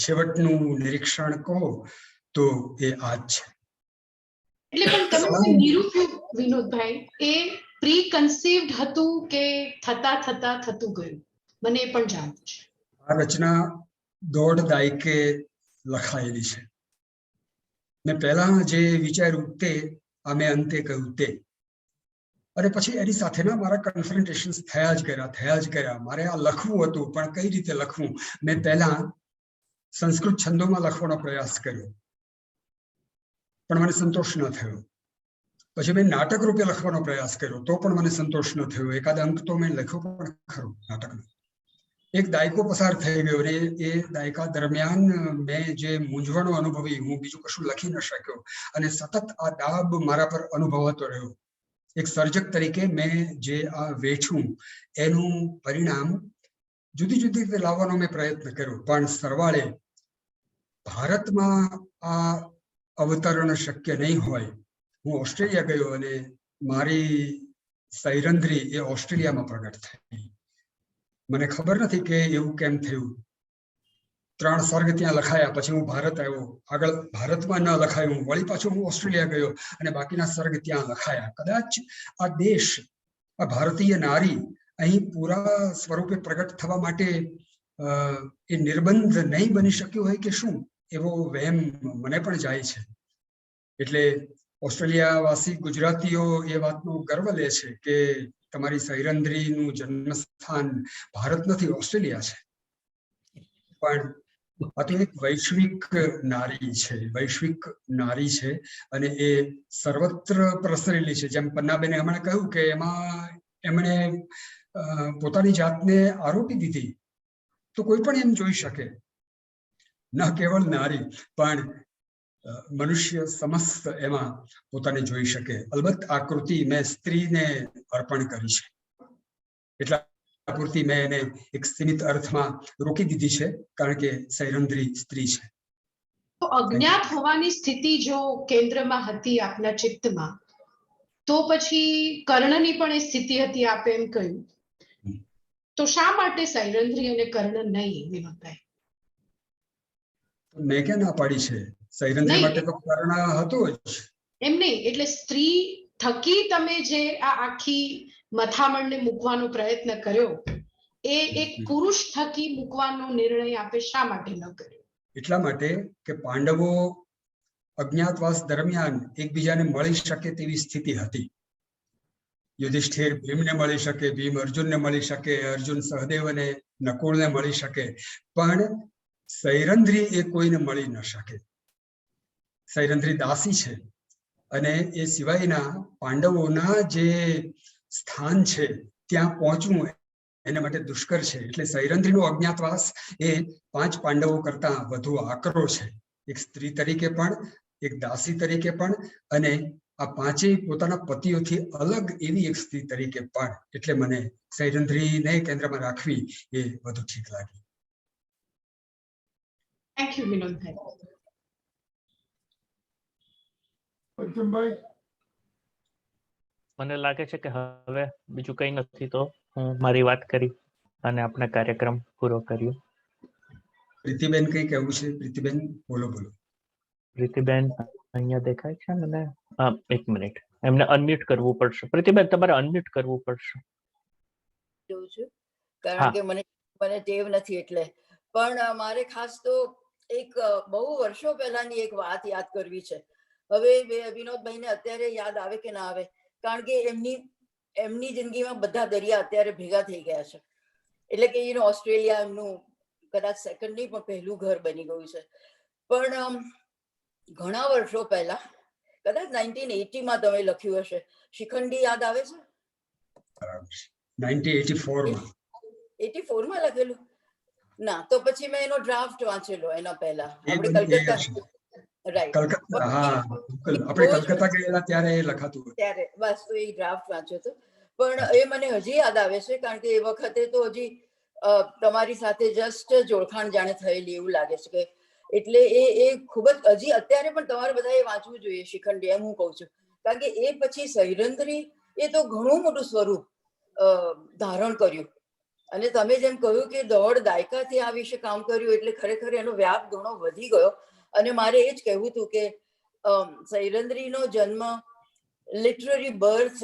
છેવટનું નિરીક્ષણ કહો તો એ આ જ છે. એટલે પણ તમે જે નિરૂપ્યું વિનોદભાઈ, એ પ્રી કન્સીવ્ડ હતું કે થતા થતા થતું ગયું? મને એ પણ જાણવું છે. આ રચના 1.5 દાયકે લખાયેલી છે. મેં પહેલા જે વિચાર્યું તે આ મેં અંતે કહ્યું તે. અને પછી એની સાથેના મારા કન્ફ્રન્ટેશન્સ થયા જ કર્યા. મારે આ લખવું હતું પણ કઈ રીતે લખવું? મેં પહેલા સંસ્કૃત છંદોમાં લખવાનો પ્રયાસ કર્યો પણ મને સંતોષ ન થયો. પછી મેં નાટક રૂપે લખવાનો પ્રયાસ કર્યો તો પણ મને સંતોષ ન થયો. એકાદ અંક તો મેં લખ્યો પણ ખરો નાટકનો. એક દાયકો પસાર થઈ ગયો અને એ દાયકા દરમિયાન મેં જે મૂંઝવણો અનુભવી, હું બીજું કશું લખી ન શક્યો અને સતત આ દાબ મારા પર અનુભવાતો રહ્યો. એક સર્જક તરીકે મેં જે આ વેઠું એનું પરિણામ જુદી જુદી રીતે લાવવાનો મેં પ્રયત્ન કર્યો પણ સરવાળે ભારતમાં આ અવતરણ શક્ય નહીં હોય. હું ઓસ્ટ્રેલિયા ગયો અને મારી સૈરંધ્રી એ ઓસ્ટ્રેલિયામાં પ્રગટ થઈ. મને ખબર નથી કે એવું કેમ થયું. 3 સર્ગ ત્યાં લખાયા, પછી હું ભારત આવ્યો, આગળ ભારતમાં ન લખાયું, વળી પાછો હું ઓસ્ટ્રેલિયા ગયો અને બાકીના સર્ગ ત્યાં લખાયા. કદાચ આ દેશ, આ ભારતીય નારી અહીં પૂરા સ્વરૂપે પ્રગટ થવા માટે એ નિર્બંધ નહીં બની શક્યું હોય કે શું, એવો વહેમ મને પણ જાય છે. એટલે ઓસ્ટ્રેલિયાવાસી ગુજરાતીઓ એ વાતનો ગર્વ લે છે કે તમારી સૈરંધ્રીનું જન્મસ્થાન ભારત નથી, ઓસ્ટ્રેલિયા છે. પણ આ તો એક વૈશ્વિક નારી છે, વૈશ્વિક નારી છે અને એ સર્વત્ર પ્રસરેલી છે. જેમ પન્નાબેને હમણાં કહ્યું કે એમાં એમણે પોતાની જાતને આરોપી દીધી, તો કોઈ પણ એમ જોઈ શકે, ન કેવળ નારી પણ મનુષ્ય સમસ્ત એમાં પોતાને જોઈ શકે. અલબત્ત આ કૃતિ મેં સ્ત્રીને અર્પણ કરી છે, એટલા પૂરતી મેં એને એક સીમિત અર્થમાં રોકી દીધી છે કારણ કે સૈરંધ્રી સ્ત્રી છે. તો અજ્ઞાત હોવાની સ્થિતિ જો કેન્દ્રમાં હતી આપના ચિત્તમાં, તો પછી કર્ણની પણ એ સ્થિતિ હતી, આપે એમ કહ્યું. તો શા માટે સૈરંધ્રી અને કર્ણ નહીં, વિનોદભાઈ? મેં ક્યાં ના પાડી છે? સૈરંધ્રી માટે તો કર્ણ હતો જ. એમ નહીં, એટલે સ્ત્રી થકી તમે જે આ આખી મથામણને મૂકવાનો પ્રયત્ન કર્યો, એ એક પુરુષ થકી મૂકવાનો નિર્ણય આપે શા માટે ન કર્યો? એટલા માટે કે પાંડવો અજ્ઞાતવાસ દરમિયાન એકબીજાને મળી શકે તેવી સ્થિતિ હતી. યુધિષ્ઠિર ભીમને મળી શકે, ભીમ અર્જુનને મળી શકે, અર્જુન સહદેવ અને નકુળને મળી શકે, પણ સૈરંધ્રી એ કોઈને મળી ન શકે. સૈરંધ્રી દાસી છે અને એ સિવાયના પાંડવોના જે સ્થાન છે ત્યાં પહોંચવું એના માટે દુષ્કર છે. એટલે સૈરંધ્રીનો અજ્ઞાતવાસ એ 5 પાંડવો કરતા વધુ આકરો છે, એક સ્ત્રી તરીકે પણ, એક દાસી તરીકે પણ, અને આ પાંચેય પોતાના પતિઓથી અલગ એવી એક સ્ત્રી તરીકે પણ. એટલે મને સૈરંધ્રીને કેન્દ્રમાં રાખવી એ વધુ ઠીક લાગી. Thank you Vinodbhai. પંચમભાઈ, મને લાગે છે કે હવે બીજું કંઈ નથી, તો હું મારી વાત કરી અને આપણે કાર્યક્રમ પૂરો કર્યો. પ્રીતિબેન કઈ કહેવું છે? પ્રીતિબેન બોલો. પ્રીતિબેન અહીંયા દેખાય છે મને? એક મિનિટ, એમને અનમ્યુટ કરવું પડશે. પ્રીતિબેન તમારે અનમ્યુટ કરવું પડશે. જોઉં છું હા. કારણ કે મને ટેવ નથી એટલે. પણ મારે ખાસ તો એક બહુ વર્ષો પહેલાની એક વાત યાદ કરવી છે. હવે વિનોદભાઈને અત્યારે યાદ આવે કે ના આવે, કારણ કે એમની જિંદગીમાં બધા દરિયા અત્યારે ભેગા થઈ ગયા છે. એટલે કે ઓસ્ટ્રેલિયા એમનું કદાચ સેકન્ડ નહીં પણ પહેલું ઘર બની ગયું છે. પણ ઘણા વર્ષો પહેલા, કદાચ 1980માં તમે લખ્યું હશે, શિખંડી યાદ આવે છે? 1984માં. 84માં લખેલું? ના, તો પછી મેં એનો ડ્રાફ્ટ વાંચેલો એના પહેલા. એ આપણે બની કલકત્તા, ગયા છે. રાઈટ, કલકત્તા, હા, આપણે કલકત્તા ગયેલા ત્યારે એ લખાતું હતું. ત્યારે બસ તો એ ડ્રાફ્ટ વાંચ્યો હતો. પણ એ મને હજી યાદ આવે છે, કારણ કે એ વખતે તો હજી તમારી સાથે જસ્ટ જ ઓળખાણ જાણે થયેલી એવું લાગે છે કે. એટલે એ ખૂબ જ હજી અત્યારે પણ તમારે બધાએ વાંચવું જોઈએ શિખંડી, એમ હું કહું છું. કારણ કે એ પછી સૈરંધ્રી એ તો ઘણું મોટું સ્વરૂપ ધારણ કર્યું. અને તમે જેમ કહ્યું કે 1.5 દાયકાથી આ વિશે કામ કર્યું, એટલે ખરેખર એનો વ્યાપ ઘણો વધી ગયો. અને મારે એ જ કહેવું હતું કે સૈરંધ્રીનો જન્મ, લિટરરી બર્થ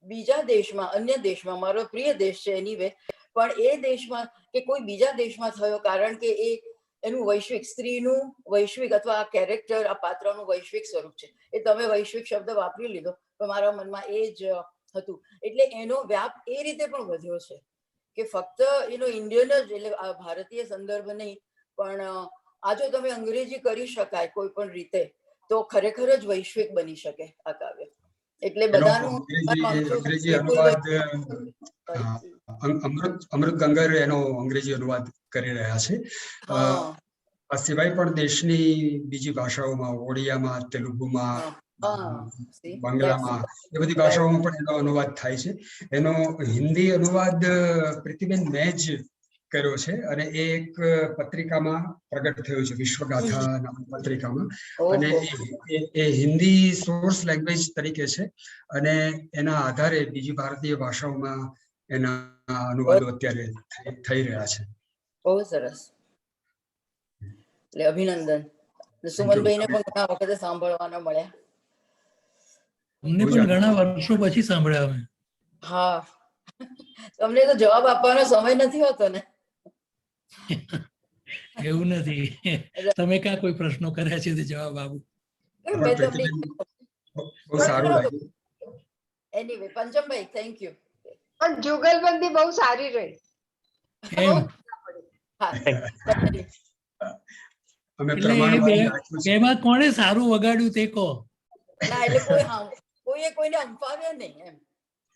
બીજા દેશમાં, અન્ય દેશમાં, મારો પ્રિય દેશ છે એનીવે, પણ એ દેશમાં કે કોઈ બીજા દેશમાં થયો, કારણ કે એનું વૈશ્વિક, સ્ત્રીનું વૈશ્વિક, અથવા આ કેરેક્ટર, આ પાત્રનું વૈશ્વિક સ્વરૂપ છે. એ તમે વૈશ્વિક શબ્દ વાપરી લીધો, તો મારા મનમાં એ જ હતું. એટલે એનો વ્યાપ એ રીતે પણ વધ્યો છે કે ફક્ત ઇન્ડિયન જ, એટલે ભારતીય સંદર્ભ નહીં, પણ આ જો તમે અંગ્રેજી કરી શકાય કોઈ પણ રીતે, તો ખરેખર જ વૈશ્વિક બની શકે આ કાવ્ય. એટલે બધાનું અંગ્રેજી અનુવાદ અમૃત ગંગર એનો અંગ્રેજી અનુવાદ કરી રહ્યા છે. આ સિવાય પણ દેશની બીજી ભાષાઓમાં, ઓડિયામાં, તેલુગુમાં, બાંગ્લામાં, એ બધી ભાષાઓમાં પણ એનો અનુવાદ થાય છે. એનો હિન્દી અનુવાદ પ્રીતિબેન મેં જ કર્યો છે, અને એ એક પત્રિકામાં પ્રગટ થયો છે, વિશ્વગાથા નામની પત્રિકામાં. અને એ હિન્દી સોર્સ લેંગ્વેજ તરીકે છે, અને એના આધારે બીજી ભારતીય ભાષાઓમાં એના અનુવાદો અત્યારે થઈ રહ્યા છે. બહુ સરસ. એટલે અભિનંદન. સુમનભાઈને પણ ઘણા વખતે સાંભળવાના મળ્યા. અમને પણ ઘણા વર્ષો પછી સાંભળ્યા અમે. હા, તમને તો જવાબ આપવાનો સમય નથી હોતો ને. એવું નથી, તમે ક્યાં કોઈ પ્રશ્નો કર્યા છે તે જવાબ આપું. મેં તમને બહુ સારું લાગ્યું. એનીવે, પંચમભાઈ થેન્ક યુ. પણ જુગલબંધી બહુ સારી રહી. એટલે બેમાં કોણે સારું વગાડ્યું તે કહો. ના, એટલે કોઈએ કોઈને અંફાવ્યા નહીં એમ.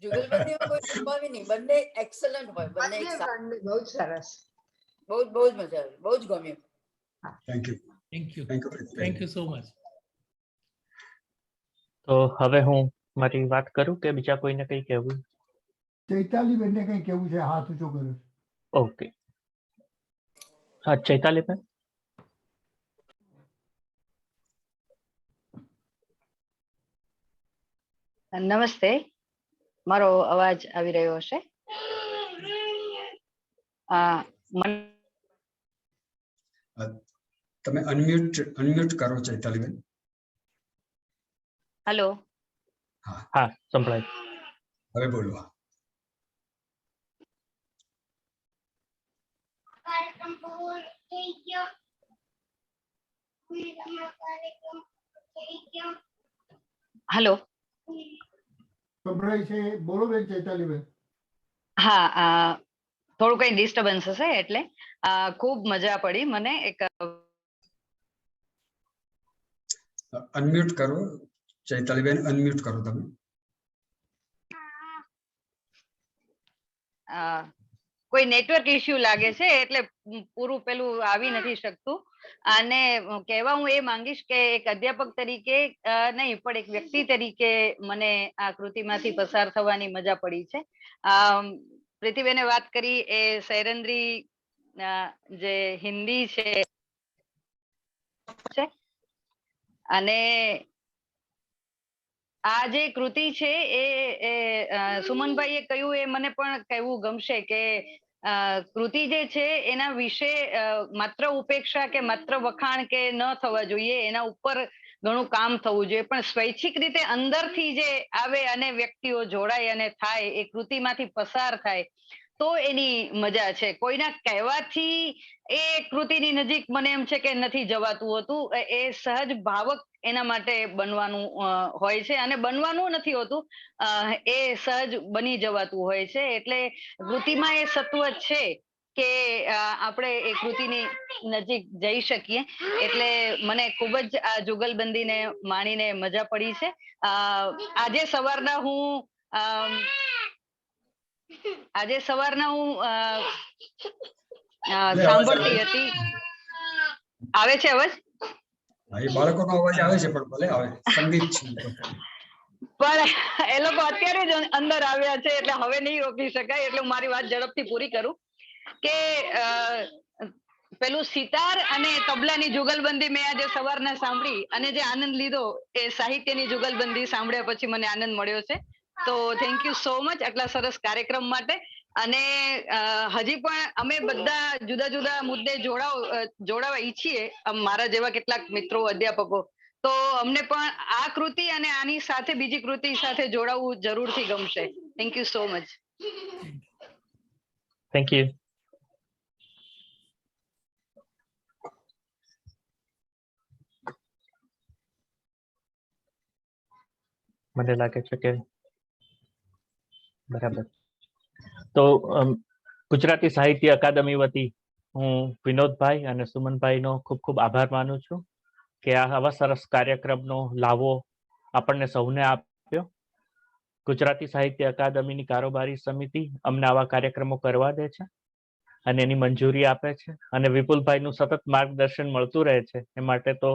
જુગલબંધીમાં કોઈ અંફાવી નહીં, બંને એક્સલન્ટ હોય, બંને બહુ સરસ. બહુ જ મજા આવી, બહુ જ ગમ્યું. Thank you. Thank you so much. તો હવે હું મારી વાત કરું કે બીજા કોઈને કંઈ કહેવું? ચૈતાલીબેનને કંઈ કહેવું છે? હાથ ઊંચો કર્યો. ઓકે, હા, ચૈતાલીબેન. નમસ્તે, મારો અવાજ આવી રહ્યો હશે? તમે અનમ્યુટ કરો ચૈતાલીબેન. હેલો. હા, સંભળાય. હવે બોલો. હેલો. સંભળાય છે, બોલો બેન ચૈતાલીબેન. હા, થોડું કઈ ડિસ્ટર્બન્સ હશે એટલે ખૂબ મજા પડી મને. એક અનમ્યુટ કરો ચૈતાલીબેન, અનમ્યુટ કરો તમે. કોઈ નેટવર્ક ઇશ્યુ લાગે છે એટલે પૂરું પેલું આવી નથી શકતું. અને કહેવા હું એ માંગીશ કે એક અધ્યાપક તરીકે નહીં પણ એક વ્યક્તિ તરીકે મને આ કૃતિમાંથી પસાર થવાની મજા પડી છે. પ્રીતિબેને વાત કરી એ સૈરન્દ્રી જે હિન્દી છે અને આ જે કૃતિ છે એ સુમનભાઈએ કહ્યું એ મને પણ કહેવું ગમશે કે કૃતિ જે છે એના વિશે માત્ર ઉપેક્ષા કે માત્ર વખાણ કે ન થવા જોઈએ, એના ઉપર ઘણું કામ થવું જોઈએ. પણ સ્વૈચ્છિક રીતે અંદરથી જે આવે અને વ્યક્તિઓ જોડાય અને થાય, એ કૃતિમાંથી પસાર થાય તો એની મજા છે. કોઈના કહેવાથી એ કૃતિની નજીક મને એમ છે કે નથી જવાતું હોતું. એ સહજ ભાવક એના માટે બનવાનું હોય છે અને બનવાનું નથી હોતું, એ સહજ બની જવાતું હોય છે. એટલે કૃતિમાં એ સત્વ છે કે આપણે એ કૃતિની નજીક જઈ શકીએ. એટલે મને ખૂબ જ આ જુગલબંધીને માણીને મજા પડી છે. આજે સવારના હું સાંભળતી હતી. આવે છે અવાજ? બાળકોનો અવાજ આવે છે પણ ભલે આવે, સંગીત છે. પણ એ લોકો અત્યારે જ અંદર આવ્યા છે એટલે હવે નહીં રોકી શકાય. એટલે હું મારી વાત ઝડપથી પૂરી કરું કે પેલું સિતાર અને તબલાની જુગલબંધી મેં આજે સવારના સાંભળી અને જે આનંદ લીધો એ સાહિત્યની જુગલબંધી સાંભળ્યા પછી મને આનંદ મળ્યો છે. તો થેન્ક યુ સો મચ આટલા સરસ કાર્યક્રમ માટે. અને હજી પણ અમે બધા જુદા જુદા મુદ્દે જોડાવા ઈચ્છીએ, મારા જેવા કેટલાક મિત્રો અધ્યાપકો, તો અમને પણ આ કૃતિ અને આની સાથે બીજી કૃતિ સાથે જોડાવવું જરૂરથી ગમશે. Thank you so much. Thank you. મને લાગે છે કે બરાબર. તો ગુજરાતી સાહિત્ય અકાદમી વતી હું વિનોદભાઈ અને સુમનભાઈનો ખૂબ ખૂબ આભાર માનું છું કે આવા સરસ કાર્યક્રમનો લાવો આપણને સૌને આપ્યો. ગુજરાતી સાહિત્ય અકાદમીની કારોબારી સમિતિ અમને આવા કાર્યક્રમો કરવા દે છે અને એની મંજૂરી આપે છે અને વિપુલભાઈનું સતત માર્ગદર્શન મળતું રહે છે. એ માટે તો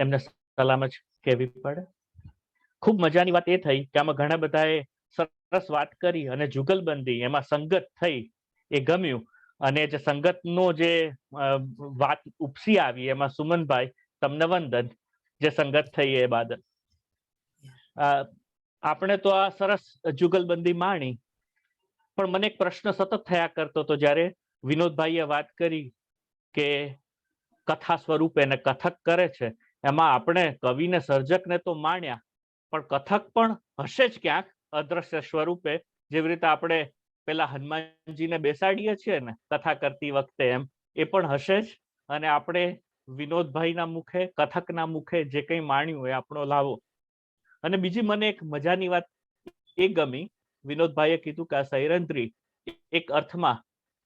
એમને સલામ જ કહેવી પડે. ખૂબ મજાની વાત એ થઈ કે આમાં ઘણા બધાએ સરસ વાત કરી અને જુગલબંધી એમાં સંગત થઈ એ ગમ્યું. અને જે સંગતનો જે વાત ઉપસી આવી એમાં સુમનભાઈ તમને વંદન, જે સંગત થઈ એ બાદલ. આપણે તો આ સરસ જુગલબંધી માણી, પણ મને એક પ્રશ્ન સતત થયા કરતો હતો જ્યારે વિનોદભાઈએ વાત કરી કે કથા સ્વરૂપે ને કથક કરે છે. એમાં આપણે કવિને સર્જકને તો માણ્યા, પણ કથક પણ હશે જ ક્યાંક અદ્રશ્ય સ્વરૂપે. જેવી રીતે આપણે પેલા હનુમાનજીને બેસાડીએ છીએ ને કથા કરતી વખતે, એમ એ પણ હશે જ. અને આપણે વિનોદભાઈના મુખે, કથકના મુખે જે કંઈ માણ્યું એ આપણો લાવો. અને બીજી મને એક મજાની વાત એ ગમી, વિનોદભાઈએ કીધું કે આ સૈરંધ્રી એક અર્થમાં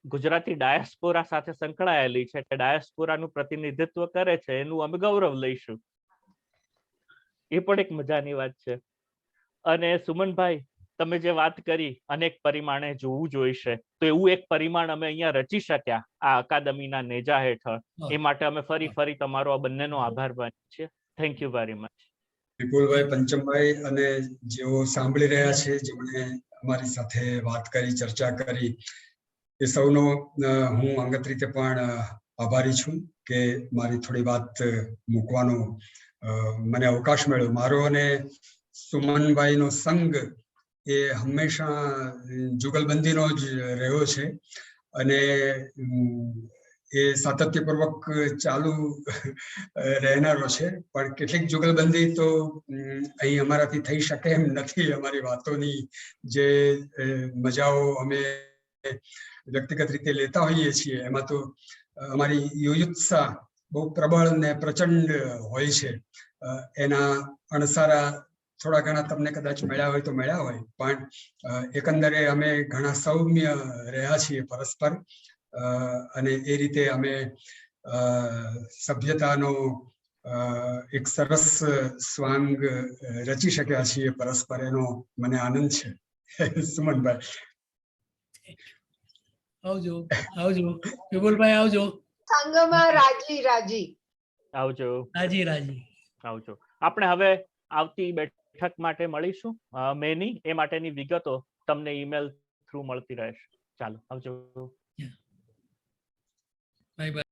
ગુજરાતી ડાયસ્પોરા સાથે સંકળાયેલી છે, કે ડાયસ્પોરાનું પ્રતિનિધિત્વ કરે છે, એનું અમે ગૌરવ લઈશું. એ પણ એક મજાની વાત છે. અને સુમનભાઈ, તમે જે વાત કરી અનેક પરિમાણે જોવું જોઈશે, તો એવું એક પરિમાણ અમે અહીંયા રચી શક્યા આ અકાદમીના નેજા હેઠળ. એ માટે અમે ફરી તમારો આ બંનેનો આભાર માનીએ છીએ. Thank you very much. વિપુલભાઈ, પંચમભાઈ અને જેઓ સાંભળી રહ્યા છે, જેમણે અમારી સાથે વાત કરી, ચર્ચા કરી, એ સૌનો હું અંગત રીતે પણ આભારી છું કે મારી થોડી વાત મૂકવાનો મને અવકાશ મળ્યો. મારો અને સુમનભાઈનો સંગ એ હંમેશા જુગલબંધીનો જ રહ્યો છે અને એ સાતત્યપૂર્વક ચાલુ રહેનારો છે. પણ કેટલીક જુગલબંધી તો અહીં અમારાથી થઈ શકે એમ નથી. અમારી વાતોની જે મજાઓ અમે વ્યક્તિગત રીતે લેતા હોઈએ છીએ, એમાં તો અમારી યુયુત્સા બહુ પ્રબળ ને પ્રચંડ હોય છે. એના અણસારા થોડા ઘણા તમને કદાચ મળ્યા હોય તો મળ્યા હોય, પણ એકંદરે અમે ઘણા સૌમ્ય રહ્યા છીએ પરસ્પર, અને એ રીતે અમે સભ્યતાનો એક સરસ સ્વાંગ રચી શક્યા છીએ પરસ્પર, એનો મને આનંદ છે. સુમનભાઈ આવજો. વિપુલભાઈ આવજો. સંગમાં રાજી રાજી. આવજો. રાજી. આવજો. આપણે હવે આવતી બેઠક માટે મળીશું મેની, એ માટેની વિગતો તમને ઈમેલ થ્રુ મળતી રહેશે. ચાલો આવજો. Bye bye.